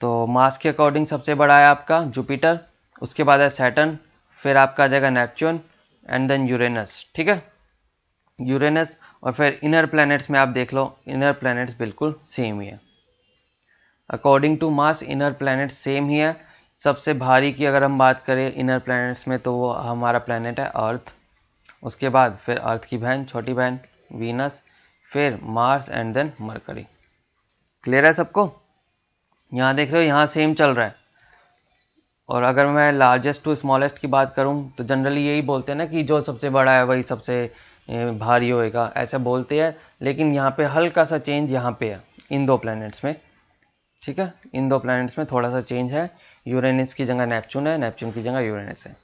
तो मास के अकॉर्डिंग सबसे बड़ा है आपका जुपिटर, उसके बाद है सैटर्न, फिर आपका आ जाएगा नेपच्यून एंड देन यूरेनस। ठीक है, यूरेनस, और फिर इनर प्लैनेट्स में आप देख लो, इनर प्लैनेट्स बिल्कुल सेम ही है। According to mass inner planet same ही है। सबसे भारी की अगर हम बात करें इनर प्लैनेट्स में, तो वो हमारा प्लैनेट है अर्थ। उसके बाद फिर अर्थ की बहन, छोटी बहन वीनस, फिर Mars and then Mercury. Clear है सबको? यहाँ देख रहे हो, यहाँ सेम चल रहा है। और अगर मैं लार्जेस्ट टू स्मॉलेस्ट की बात करूँ तो जनरली यही बोलते हैं ना कि जो सबसे बड़ा है वही सबसे भारी होएगा, ऐसा बोलते हैं। लेकिन यहाँ पे हल्का सा चेंज यहाँ पे है इन दो प्लैनेट्स में। ठीक है, इन दो प्लैनेट्स में थोड़ा सा चेंज है। यूरेनस की जगह नेपच्यून है, नेपच्यून की जगह यूरेनस है।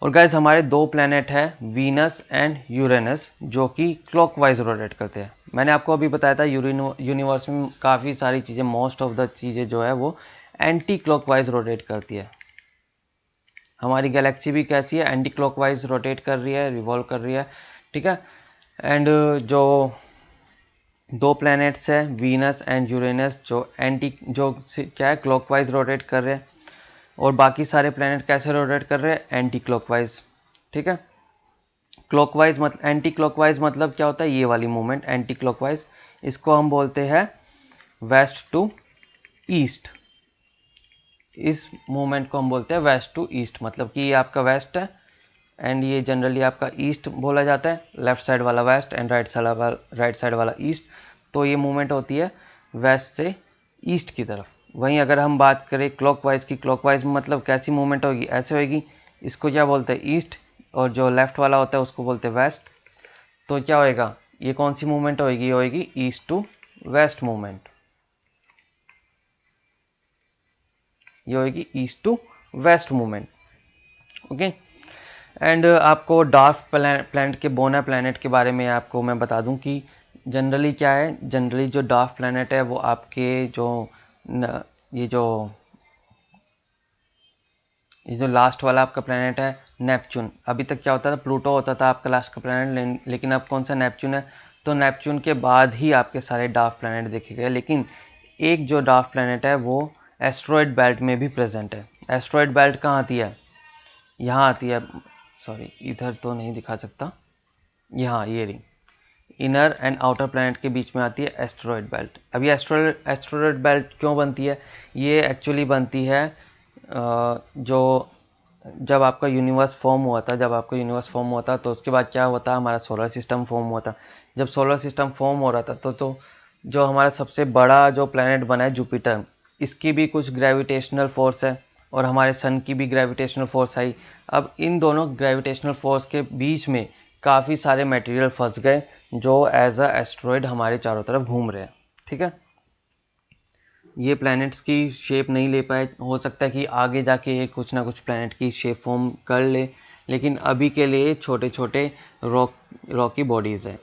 और गाइज हमारे दो प्लैनेट है, वीनस एंड यूरेनस, जो कि क्लॉकवाइज रोटेट करते हैं। मैंने आपको अभी बताया था यूनिवर्स में काफ़ी सारी चीज़ें, मोस्ट ऑफ द चीज़ें जो है वो एंटी क्लॉकवाइज रोटेट करती है। हमारी गैलेक्सी भी कैसी है, एंटी क्लॉकवाइज रोटेट कर रही है, रिवॉल्व कर रही है। ठीक है, एंड जो दो प्लैनेट्स है वीनस एंड यूरेनस, जो क्या है, क्लॉकवाइज रोटेट कर रहे हैं, और बाकी सारे प्लैनेट कैसे रोटेट कर रहे हैं, एंटी क्लॉकवाइज। ठीक है, क्लॉकवाइज मतलब, एंटी क्लॉकवाइज मतलब क्या होता है, ये वाली मूवमेंट एंटी क्लॉकवाइज, इसको हम बोलते हैं वेस्ट टू ईस्ट। इस मूवमेंट को हम बोलते हैं वेस्ट टू ईस्ट, मतलब कि ये आपका वेस्ट है एंड ये जनरली आपका ईस्ट बोला जाता है। लेफ्ट साइड वाला वेस्ट एंड राइट साइड वाला ईस्ट। तो ये मूवमेंट होती है वेस्ट से ईस्ट की तरफ। वहीं अगर हम बात करें क्लॉकवाइज की, क्लॉकवाइज मतलब कैसी मूवमेंट होगी, ऐसे होगी, इसको क्या बोलते हैं, ईस्ट, और जो लेफ्ट वाला होता है उसको बोलते हैं वेस्ट। तो क्या होएगा, ये कौन सी मूवमेंट होएगी, होएगी ईस्ट टू वेस्ट मूवमेंट। ये होएगी east to west movement. Okay, and आपको डार्क प्लैनेट के, बोना प्लैनेट के बारे में आपको मैं बता दूं कि जनरली क्या है, जनरली जो डार्क प्लैनेट है वो आपके जो ये जो लास्ट वाला आपका प्लैनेट है नेपच्यून। अभी तक क्या होता था, प्लूटो होता था आपका लास्ट का प्लैनेट, लेकिन अब कौन सा, नेपच्यून है। तो नेपच्यून के बाद ही आपके सारे डार्क प्लैनेट देखे गए, लेकिन एक जो डार्क प्लैनेट है वो एस्ट्रॉयड बेल्ट में भी प्रेजेंट है। एस्ट्रॉयड बेल्ट कहाँ आती है, यहाँ आती है, सॉरी इधर तो नहीं दिखा सकता, यहाँ ये ring, inner and outer planet के बीच में आती है एस्ट्रॉयड बेल्ट। अब ये एस्ट्रॉयड बेल्ट क्यों बनती है, ये एक्चुअली बनती है जो जब आपका यूनिवर्स फॉर्म हुआ था, तो उसके बाद क्या हुआ था, हमारा सोलर सिस्टम फॉर्म हुआ था। जब सोलर सिस्टम फॉर्म हो रहा था तो जो हमारा सबसे बड़ा जो प्लैनेट बना है जुपिटर, इसकी भी कुछ ग्रेविटेशनल फोर्स है, और हमारे सन की भी ग्रेविटेशनल फोर्स आई। अब इन दोनों ग्रेविटेशनल फोर्स के बीच में काफ़ी सारे मटेरियल फंस गए, जो एज अ एस्ट्रॉयड हमारे चारों तरफ घूम रहे हैं। ठीक है, ये प्लैनेट्स की शेप नहीं ले पाए, हो सकता है कि आगे जाके ये कुछ ना कुछ प्लैनेट की शेप फॉर्म कर ले, लेकिन अभी के लिए छोटे छोटे रॉकी बॉडीज़ है।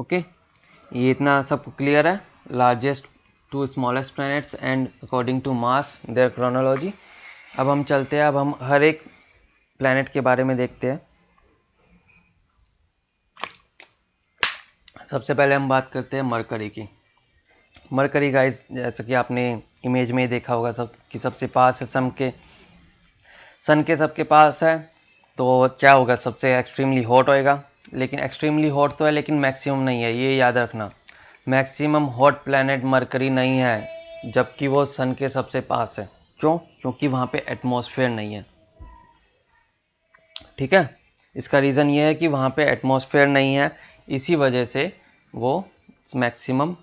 ओके, ये इतना सब क्लियर है, largest to smallest planets and according to mass their chronology. अब हम चलते हैं, अब हम हर एक प्लैनेट के बारे में देखते हैं। सबसे पहले हम बात करते हैं मरकरी की। मरकरी गाइस, जैसा कि आपने इमेज में ही देखा होगा सब कि सबसे पास है सन के सबके पास है। तो क्या होगा, सबसे एक्सट्रीमली हॉट होएगा। लेकिन एक्सट्रीमली हॉट तो है, लेकिन मैक्सिमम नहीं है, ये याद रखना। मैक्सिमम हॉट प्लैनेट मरकरी नहीं है, जबकि वो सन के सबसे पास है। क्यों? क्योंकि वहाँ पे एटमॉस्फेयर नहीं है। ठीक है, इसका रीज़न ये है कि वहाँ पे एटमॉस्फेयर नहीं है, इसी वजह से वो मैक्सिमम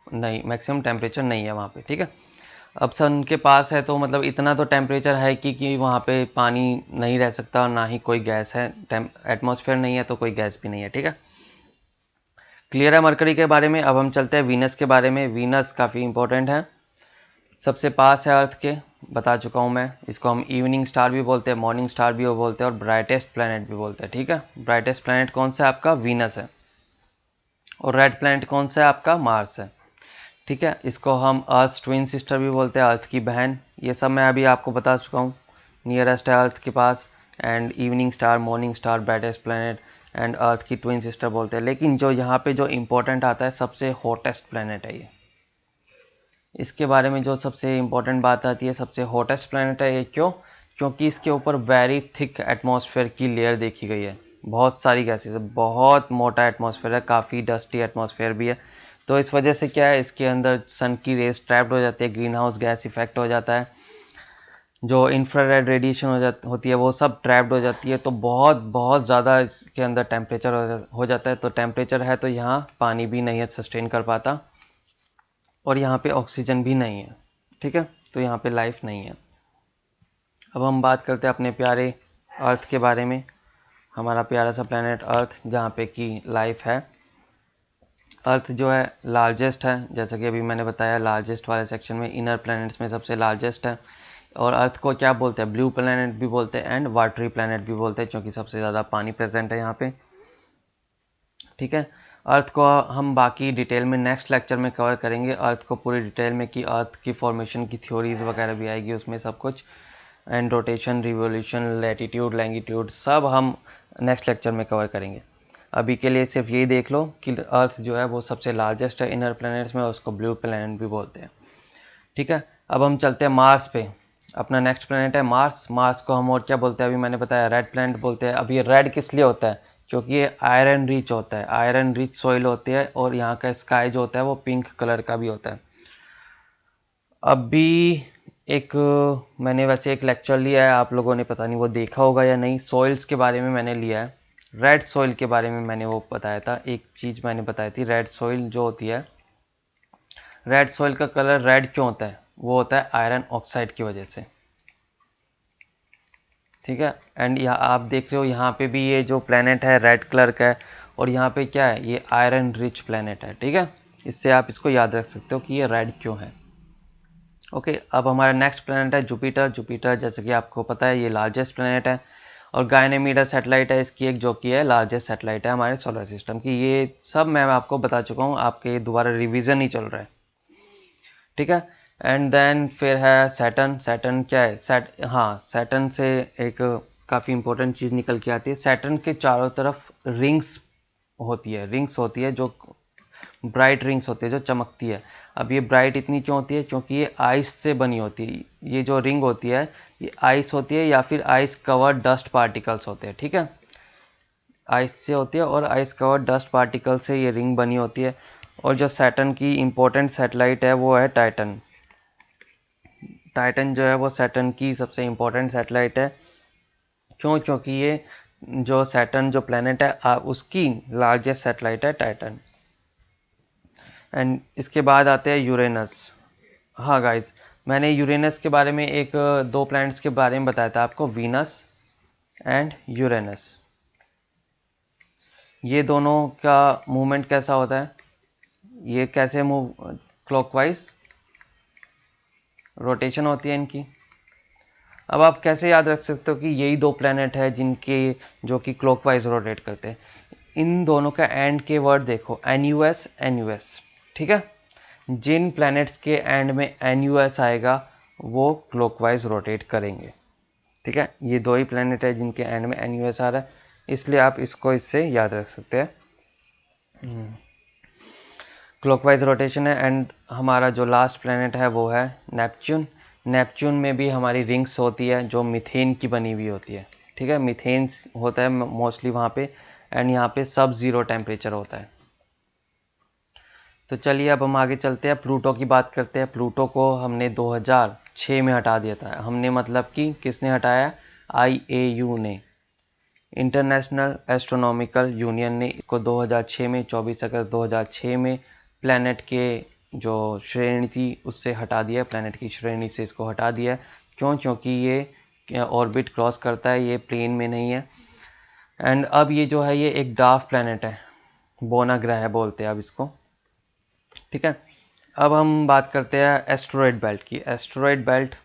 नहीं, मैक्सिमम टेम्परेचर नहीं है वहाँ पे, ठीक है। अब सन के पास है तो मतलब इतना तो टेम्परेचर है कि वहाँ पे पानी नहीं रह सकता और ना ही कोई गैस है। एटमॉस्फेयर नहीं है तो कोई गैस भी नहीं है, ठीक है। क्लियर है मरकरी के बारे में। अब हम चलते हैं वीनस के बारे में। वीनस काफ़ी इंपॉर्टेंट है, सबसे पास है अर्थ के, बता चुका हूँ मैं। इसको हम इवनिंग स्टार भी बोलते हैं, मॉर्निंग स्टार भी बोलते हैं और ब्राइटेस्ट प्लैनेट भी बोलते हैं, ठीक है। ब्राइटेस्ट प्लैनेट कौन सा है आपका? वीनस है। और रेड प्लैनेट कौन सा है आपका? मार्स है, ठीक है। इसको हम अर्थ ट्विन सिस्टर भी बोलते हैं, अर्थ की बहन। ये सब मैं अभी आपको बता चुका हूँ। नियरेस्ट है अर्थ के पास, and evening star, morning star, brightest planet and earth की ट्विन सिस्टर बोलते हैं। लेकिन जो यहाँ पे जो इम्पोर्टेंट आता है, सबसे हॉटेस्ट प्लैनेट है ये। इसके बारे में जो सबसे इम्पोर्टेंट बात आती है, सबसे हॉटेस्ट प्लैनेट है ये। क्यों? क्योंकि इसके ऊपर वेरी थिक एटमॉस्फेयर की लेयर देखी गई है, बहुत सारी गैसेस है, बहुत मोटा एटमॉस्फेयर है, काफ़ी डस्टी एटमॉस्फेयर भी है। तो इस वजह से क्या है, इसके अंदर सन की रेज ट्रैप्ड हो जाती है, ग्रीन हाउस गैस इफेक्ट हो जाता है, जो इंफ्रारेड रेडिएशन होती है वो सब ट्रैप्ड हो जाती है। तो बहुत बहुत ज़्यादा इसके अंदर टेम्परेचर हो जाता है। तो टेम्परेचर है तो यहाँ पानी भी नहीं है सस्टेन कर पाता, और यहाँ पे ऑक्सीजन भी नहीं है, ठीक है। तो यहाँ पे लाइफ नहीं है। अब हम बात करते हैं अपने प्यारे अर्थ के बारे में। हमारा प्यारा सा प्लेनेट अर्थ, जहाँ पे कि लाइफ है। अर्थ जो है लार्जेस्ट है, जैसा कि अभी मैंने बताया, लार्जेस्ट वाले सेक्शन में, इनर प्लैनेट्स में सबसे लार्जेस्ट है। और अर्थ को क्या बोलते हैं? ब्लू प्लैनेट भी बोलते हैं एंड वाटरी प्लैनेट भी बोलते हैं, क्योंकि सबसे ज़्यादा पानी प्रेजेंट है यहाँ पे, ठीक है। अर्थ को हम बाकी डिटेल में नेक्स्ट लेक्चर में कवर करेंगे, अर्थ को पूरी डिटेल में, कि अर्थ की फॉर्मेशन की थ्योरीज वगैरह भी आएगी उसमें सब कुछ, and rotation, revolution, latitude, longitude, सब हम नेक्स्ट लेक्चर में कवर करेंगे। अभी के लिए सिर्फ यही देख लो कि अर्थ जो है वो सबसे लार्जेस्ट है इनर प्लैनेट्स में, उसको ब्लू प्लैनेट भी बोलते हैं, ठीक है। अब हम चलते हैं मार्स पे। अपना नेक्स्ट प्लैनेट है मार्स। मार्स को हम और क्या बोलते हैं? अभी मैंने बताया, रेड प्लैनेट बोलते हैं। अब ये रेड किस लिए होता है? क्योंकि ये आयरन रिच होता है, आयरन रिच सॉइल होती है, और यहाँ का स्काई जो होता है वो पिंक कलर का भी होता है। अभी एक मैंने वैसे एक लेक्चर लिया है, आप लोगों ने पता नहीं वो देखा होगा या नहीं, सॉइल्स के बारे में मैंने लिया है। रेड सॉइल के बारे में मैंने वो बताया था, एक चीज़ मैंने बताई थी। रेड सॉइल जो होती है, रेड सॉइल का कलर रेड क्यों होता है? वो होता है आयरन ऑक्साइड की वजह से, ठीक है। एंड यहाँ आप देख रहे हो, यहाँ पे भी ये जो प्लेनेट है रेड कलर का है, और यहाँ पे क्या है? ये आयरन रिच प्लेनेट है, ठीक है। इससे आप इसको याद रख सकते हो कि ये रेड क्यों है। ओके, अब हमारा नेक्स्ट प्लेनेट है जुपिटर। जुपिटर जैसे कि आपको पता है ये लार्जेस्ट प्लेनेट है, और गायनेमीडा सैटेलाइट है इसकी एक, जो कि है लार्जेस्ट सैटेलाइट है हमारे सोलर सिस्टम की। ये सब मैं आपको बता चुका हूँ, आपके दोबारा रिवीजन ही चल रहा है, ठीक है। एंड देन फिर है सैटर्न। सैटर्न क्या है? हाँ, सैटर्न से एक काफ़ी इंपॉर्टेंट चीज़ निकल के आती है। सैटर्न के चारों तरफ रिंग्स होती है, रिंग्स होती है जो ब्राइट रिंग्स होती है, जो चमकती है। अब ये ब्राइट इतनी क्यों होती है? क्योंकि ये आइस से बनी होती है। ये जो रिंग होती है ये आइस होती है, या फिर आइस कवर्ड डस्ट पार्टिकल्स होते हैं, ठीक है। आइस से होती है, और आइस कवर्ड डस्ट पार्टिकल से ये रिंग बनी होती है। और जो सैटर्न की इम्पोर्टेंट सैटेलाइट है वो है टाइटन। टाइटन जो है वो सैटर्न की सबसे इम्पोर्टेंट सैटेलाइट है। क्यों? क्योंकि ये जो सैटर्न जो प्लेनेट है उसकी लार्जेस्ट सैटेलाइट है टाइटन। एंड इसके बाद आते हैं यूरेनस। हाँ गाइज, मैंने यूरेनस के बारे में एक दो प्लैनेट्स के बारे में बताया था आपको, वीनस एंड यूरेनस। ये दोनों का मूवमेंट कैसा होता है? ये कैसे मूव? क्लॉकवाइज रोटेशन होती है इनकी। अब आप कैसे याद रख सकते हो कि यही दो प्लेनेट है जिनके, जो कि क्लॉकवाइज रोटेट करते हैं? इन दोनों का एंड के वर्ड देखो, N U S, N U S, ठीक है। जिन प्लैनेट्स के एंड में एन यू एस आएगा वो क्लॉकवाइज रोटेट करेंगे, ठीक है। ये दो ही प्लैनेट है जिनके एंड में एन यू एस आ रहा है, इसलिए आप इसको इससे याद रख सकते हैं। क्लॉकवाइज रोटेशन है। एंड हमारा जो लास्ट प्लैनेट है वो है नेपच्यून। नेपच्यून में भी हमारी रिंग्स होती है जो मीथेन की बनी हुई होती है, ठीक है। मीथेन होता है मोस्टली वहाँ पे, एंड यहाँ पे सब ज़ीरो टेम्परेचर होता है। तो चलिए अब हम आगे चलते हैं, प्लूटो की बात करते हैं। प्लूटो को हमने 2006 में हटा दिया था। हमने मतलब कि किसने हटाया? IAU ने, इंटरनेशनल एस्ट्रोनॉमिकल यूनियन ने इसको 2006 में, 24 अगस्त 2006 में प्लैनेट के जो श्रेणी थी उससे हटा दिया, प्लैनेट की श्रेणी से इसको हटा दिया। क्यों? क्योंकि ये ऑर्बिट क्रॉस करता है, ये प्लेन में नहीं है। एंड अब ये जो है ये एक डार्क प्लैनेट है, बोना ग्रह बोलते हैं अब इसको। ठीक है, अब हम बात करते हैं एस्टेरॉयड बेल्ट की। एस्टेरॉयड बेल्ट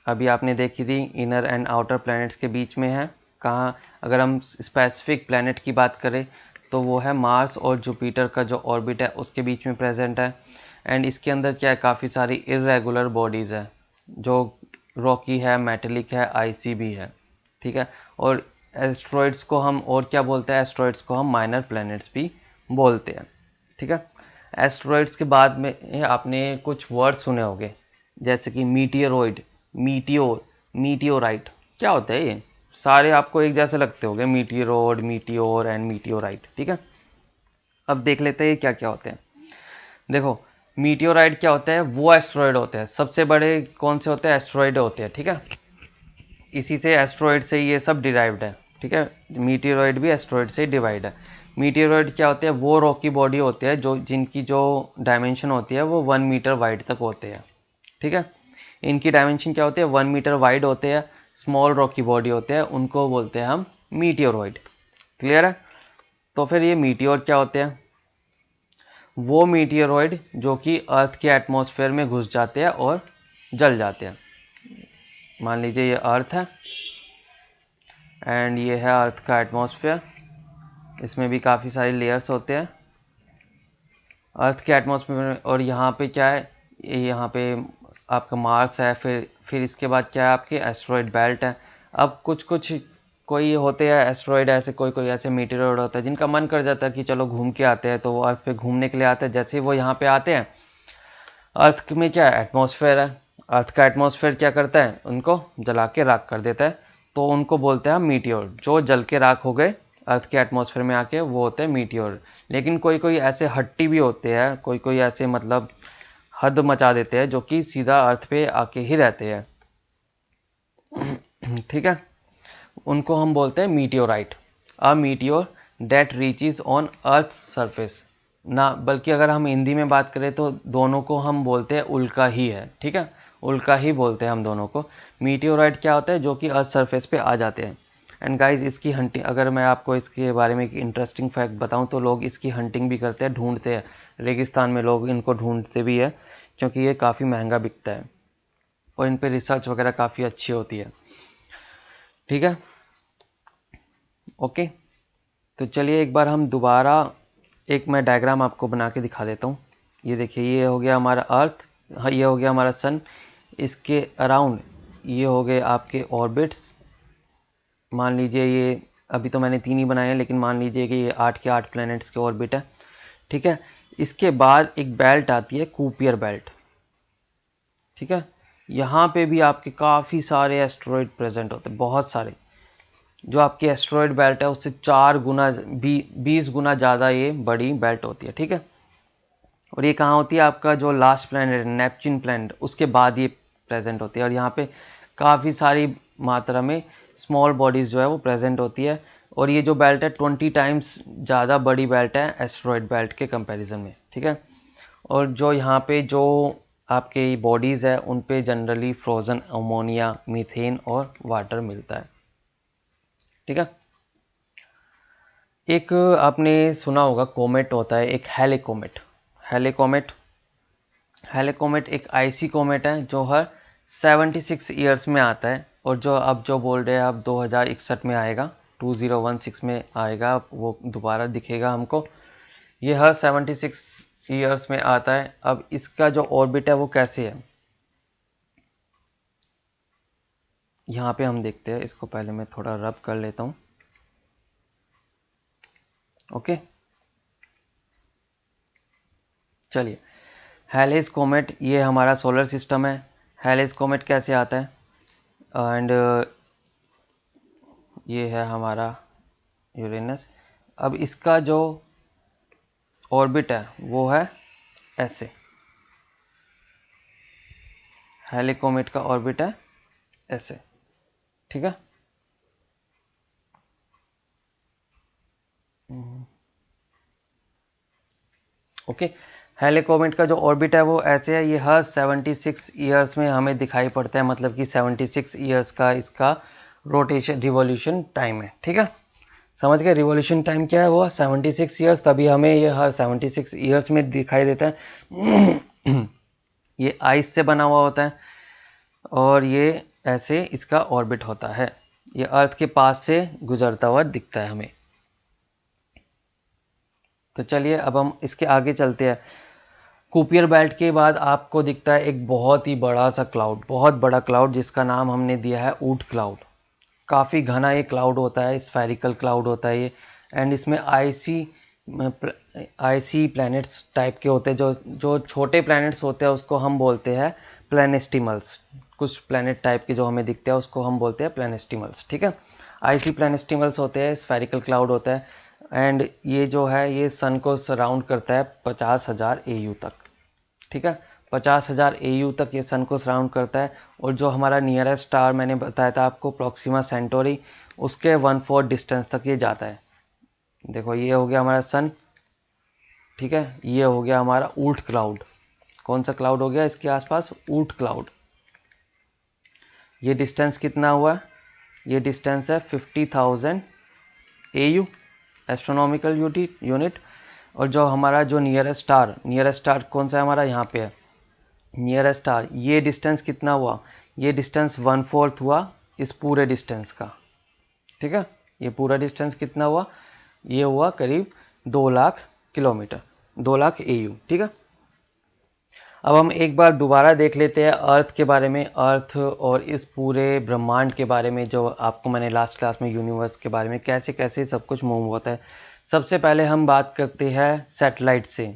अभी आपने देखी थी, इनर एंड आउटर प्लैनेट्स के बीच में है। कहाँ? अगर हम स्पेसिफिक प्लैनेट की बात करें तो वो है मार्स और जुपिटर का जो ऑर्बिट है उसके बीच में प्रेजेंट है। एंड इसके अंदर क्या है, काफ़ी सारी इरेगुलर बॉडीज़ है, जो रॉकी है, मेटेलिक है, आइसी भी है। ठीक है, और एस्ट्रॉइड्स को हम और क्या बोलते हैं? एस्ट्रॉइड्स को हम माइनर प्लैनेट्स भी बोलते हैं। ठीक है, एस्ट्रॉइड्स के बाद में आपने कुछ वर्ड सुने होंगे, जैसे कि मीटियोरॉइड, मीटियोर, मीटियोराइट। क्या होता है ये? सारे आपको एक जैसे लगते होंगे, मीटियोरॉइड, मीटियोर एंड मीटियोराइट। ठीक है, अब देख लेते हैं ये क्या क्या होते हैं। देखो, मीटियोराइट क्या होता है? वो एस्ट्रॉइड होते हैं, सबसे बड़े कौन से होते हैं? एस्ट्रॉइड होते हैं। ठीक है, इसी से एस्ट्रॉइड से ये सब डिराइव्ड है। ठीक है, मीटियोरॉइड भी एस्ट्रॉइड से डिवाइड है। मीटियोरॉइड क्या होते हैं? वो रॉकी बॉडी होते हैं जो जिनकी जो डायमेंशन होती है वो 1 मीटर वाइड तक होते हैं। ठीक है, इनकी डायमेंशन क्या होती है? 1 मीटर वाइड होते हैं, स्मॉल रॉकी बॉडी होते हैं, उनको बोलते हैं हम मीटियोरॉइड। क्लियर है? तो फिर ये मीटियोर क्या होते हैं? वो मीटियोरॉइड जो कि अर्थ के एटमॉस्फेयर में घुस जाते हैं और जल जाते हैं। मान लीजिए ये अर्थ है एंड ये है अर्थ का एटमॉस्फेयर, इसमें भी काफ़ी सारे लेयर्स होते हैं अर्थ के एटमॉस्फेयर में। और यहाँ पे क्या है? यहाँ पे आपका मार्स है, फिर इसके बाद क्या है? आपके एस्ट्रॉयड बेल्ट है। अब कुछ कुछ कोई होते हैं एस्ट्रॉयड ऐसे, कोई कोई ऐसे मीटेरॉयड होता है जिनका मन कर जाता है कि चलो घूम के आते हैं, तो वो अर्थ पे घूमने के लिए आते हैं। जैसे ही वो यहाँ पे आते हैं, अर्थ में क्या है? एटमॉस्फेयर है। अर्थ का एटमॉस्फेयर क्या करता है? उनको जला के राख कर देता है, तो उनको बोलते हैं हम मीटियोर। जो जल के राख हो गए अर्थ के एटमॉस्फेयर में आके, वो होते हैं मीटियोर। लेकिन कोई कोई ऐसे हट्टी भी होते हैं, कोई कोई ऐसे मतलब हद मचा देते हैं, जो कि सीधा अर्थ पे आके ही रहते हैं। ठीक है, उनको हम बोलते हैं meteorite. A meteor that reaches on earth surface ना, बल्कि अगर हम हिंदी में बात करें तो दोनों को हम बोलते हैं उल्का ही है। ठीक है, उल्का ही बोलते हैं हम दोनों को। मीटियोराइट क्या होता है? जो कि अर्थ सरफेस पे आ जाते हैं। एंड गाइस, इसकी हंटिंग, अगर मैं आपको इसके बारे में एक इंटरेस्टिंग फैक्ट बताऊं तो लोग इसकी हंटिंग भी करते हैं, ढूंढते हैं। रेगिस्तान में लोग इनको ढूंढते भी है, क्योंकि ये काफ़ी महंगा बिकता है और इन पर रिसर्च वगैरह काफ़ी अच्छी होती है। ठीक है, ओके। तो चलिए एक बार हम दोबारा एक मैं डायग्राम आपको बना के दिखा देता हूँ। ये देखिए, ये हो गया हमारा अर्थ, हाँ ये हो गया हमारा सन। इसके अराउंड ये हो गए आपके ऑर्बिट्स। मान लीजिए ये, अभी तो मैंने 3 ही बनाए हैं, लेकिन मान लीजिए कि ये 8 के 8 प्लैनेट्स के ऑर्बिट है। ठीक है, इसके बाद एक बेल्ट आती है, कूपियर बेल्ट। ठीक है, यहाँ पे भी आपके काफ़ी सारे एस्ट्रॉयड प्रेजेंट होते हैं, बहुत सारे। जो आपकी एस्ट्रॉयड बेल्ट है उससे 4 गुना 20 गुना ज़्यादा ये बड़ी बेल्ट होती है। ठीक है, और ये कहाँ होती है? आपका जो लास्ट प्लैनेट नेपच्यून प्लैनेट, उसके बाद ये प्रेजेंट होती है। और यहाँ पे काफ़ी सारी मात्रा में स्मॉल बॉडीज़ जो है वो प्रेजेंट होती है। और ये जो बेल्ट है 20 टाइम्स ज़्यादा बड़ी बेल्ट है एस्ट्रॉयड बेल्ट के कंपैरिजन में। ठीक है, और जो यहाँ पे जो आपके बॉडीज़ है उन पे जनरली फ्रोज़न अमोनिया, मीथेन और वाटर मिलता है। ठीक है, एक आपने सुना होगा कोमेट होता है, एक हेलिकोमेट। हेलिकोमेट हेलिकोमेट एक आईसी कोमेट है जो हर 76 ईयर्स में आता है। और जो अब जो बोल रहे हैं अब 2061 में आएगा, 2016 में आएगा, वो दोबारा दिखेगा हमको। ये हर 76 ईयर्स में आता है। अब इसका जो ऑर्बिट है वो कैसे है, यहाँ पे हम देखते हैं। इसको पहले मैं थोड़ा रब कर लेता हूँ। ओके, चलिए। हेलिस कोमेट ये हमारा सोलर सिस्टम है। हेलिस कोमेट कैसे आता है? एंड ये है हमारा यूरेनस। अब इसका जो ऑर्बिट है वो है ऐसे। हेलिकोमेट का ऑर्बिट है ऐसे। ठीक है, ओके। हेलिकोमेट का जो ऑर्बिट है वो ऐसे है, ये हर 76 ईयर्स में हमें दिखाई पड़ता है, मतलब कि 76 ईयर्स का इसका रोटेशन रिवॉल्यूशन टाइम है। ठीक है, समझ गए रिवॉल्यूशन टाइम क्या है, वो 76 ईयर्स, तभी हमें ये हर 76 ईयर्स में दिखाई देता है। ये आइस से बना हुआ होता है और ये ऐसे इसका ऑर्बिट होता है, ये अर्थ के पास से गुजरता हुआ दिखता है हमें। तो चलिए अब हम इसके आगे चलते हैं। कुपियर बेल्ट के बाद आपको दिखता है एक बहुत ही बड़ा सा क्लाउड, बहुत बड़ा क्लाउड, जिसका नाम हमने दिया है ऊट क्लाउड। काफ़ी घना ये क्लाउड होता है, स्फेरिकल क्लाउड होता है ये, एंड इसमें आईसी प्लैनेट्स टाइप के होते हैं, जो जो छोटे प्लैनेट्स होते हैं उसको हम बोलते हैं प्लैनेस्टिमल्स। कुछ प्लैनेट टाइप के जो हमें दिखते हैं उसको हम बोलते हैं प्लैनेस्टिमल्स। ठीक है, आईसी प्लैनेस्टिमल्स होते हैं, स्फेरिकल क्लाउड होता है, एंड ये जो है ये सन को सराउंड करता है 50,000 AU तक। ठीक है, 50,000 AU तक ये सन को सराउंड करता है। और जो हमारा नियरेस्ट स्टार मैंने बताया था आपको, प्रॉक्सिमा सेंटोरी, उसके 1/4 डिस्टेंस तक ये जाता है। देखो ये हो गया हमारा सन। ठीक है, ये हो गया हमारा ऊट क्लाउड। कौन सा क्लाउड हो गया इसके आसपास? ऊट क्लाउड। ये डिस्टेंस कितना हुआ? ये डिस्टेंस है 50,000 AU, एस्ट्रोनॉमिकल यूनिट। और जो हमारा जो नियरेस्ट स्टार कौन सा है हमारा? यहाँ पे है नियरेस्ट स्टार। ये डिस्टेंस कितना हुआ? ये डिस्टेंस 1/4 हुआ इस पूरे डिस्टेंस का। ठीक है, ये पूरा डिस्टेंस कितना हुआ? ये हुआ करीब 2 लाख किलोमीटर, 2 लाख AU। ठीक है, अब हम एक बार दोबारा देख लेते हैं अर्थ के बारे में, अर्थ और इस पूरे ब्रह्मांड के बारे में, जो आपको मैंने लास्ट क्लास में यूनिवर्स के बारे में कैसे कैसे सब कुछ मूव होता है। सबसे पहले हम बात करते हैं सैटेलाइट से।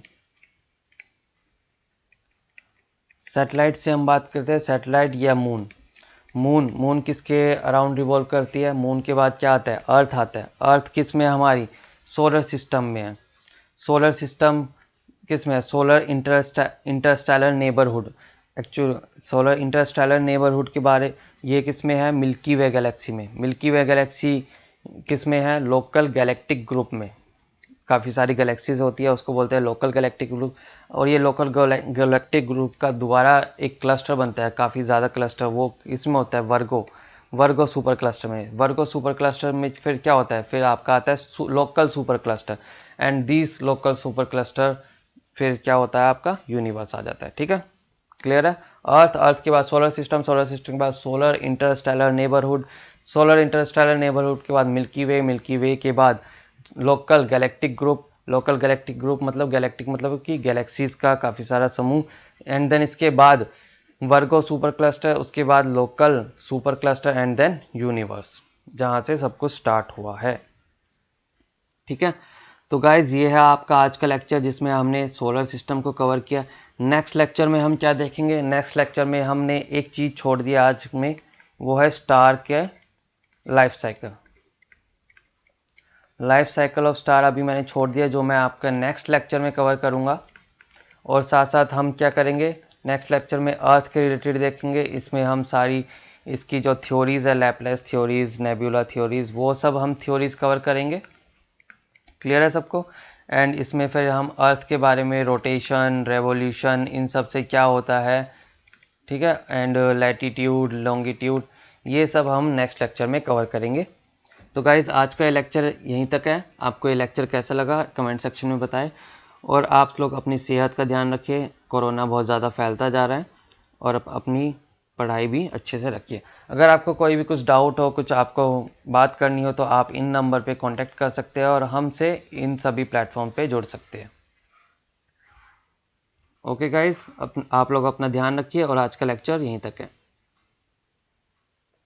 सैटेलाइट से हम बात करते हैं, सैटेलाइट या मून किसके अराउंड रिवॉल्व करती है? मून के बाद क्या आता है? अर्थ आता है। अर्थ किस में है? हमारी सोलर सिस्टम में है। सोलर सिस्टम किस में है? Solar Interstellar neighbourhood. Actual solar Interstellar neighbourhood के बारे, ये किस में है? मिल्की वे गैलेक्सी में। मिल्की वे गैलेक्सी किस में है? लोकल गैलेक्टिक ग्रुप में। काफ़ी सारी गैलेक्सीज होती है, उसको बोलते हैं लोकल गैलेक्टिक ग्रुप। और ये लोकल गैलेक्टिक ग्रुप का दोबारा एक क्लस्टर बनता है, काफ़ी ज़्यादा क्लस्टर, वो इसमें होता है वर्गो सुपर क्लस्टर में। वर्गो सुपर क्लस्टर में फिर क्या होता है? फिर आपका आता है local super cluster, and this local super cluster फिर क्या होता है? आपका यूनिवर्स आ जाता है। ठीक है, क्लियर है? अर्थ के बाद सोलर सिस्टम के बाद solar Interstellar neighbourhood, solar Interstellar neighbourhood के बाद मिल्की वे के बाद लोकल गैलेक्टिक ग्रुप मतलब गैलेक्टिक मतलब कि गैलेक्सीज का काफ़ी सारा समूह, एंड देन इसके बाद वर्गो सुपर क्लस्टर, उसके बाद local super cluster, and then universe, जहाँ से सब कुछ स्टार्ट हुआ है। ठीक है, तो गाइज ये है आपका आज का लेक्चर, जिसमें हमने सोलर सिस्टम को कवर किया। नेक्स्ट लेक्चर में हम क्या देखेंगे? नेक्स्ट लेक्चर में हमने एक चीज़ छोड़ दिया आज में, वो है स्टार के लाइफ साइकिल ऑफ स्टार अभी मैंने छोड़ दिया, जो मैं आपका नेक्स्ट लेक्चर में कवर करूँगा। और साथ साथ हम क्या करेंगे? नेक्स्ट लेक्चर में अर्थ के रिलेटेड देखेंगे। इसमें हम सारी इसकी जो थ्योरीज़ है, लैपलेस थ्योरीज़, नेबुला थ्योरीज़, वो सब हम थ्योरीज़ कवर करेंगे। क्लियर है सबको? एंड इसमें फिर हम अर्थ के बारे में, रोटेशन, रेवोल्यूशन, इन सब से क्या होता है, ठीक है, एंड लैटिट्यूड, लॉन्गिट्यूड, ये सब हम नेक्स्ट लेक्चर में कवर करेंगे। तो गाइज़ आज का ये लेक्चर यहीं तक है। आपको ये लेक्चर कैसा लगा कमेंट सेक्शन में बताएं, और आप लोग अपनी सेहत का ध्यान रखिए, कोरोना बहुत ज़्यादा फैलता जा रहा है, और अपनी पढ़ाई भी अच्छे से रखिए। अगर आपको कोई भी कुछ डाउट हो, कुछ आपको बात करनी हो, तो आप इन नंबर पे कांटेक्ट कर सकते हैं और हमसे इन सभी प्लेटफॉर्म पे जुड़ सकते हैं। ओके गाइज़, आप लोग अपना ध्यान रखिए, और आज का लेक्चर यहीं तक है।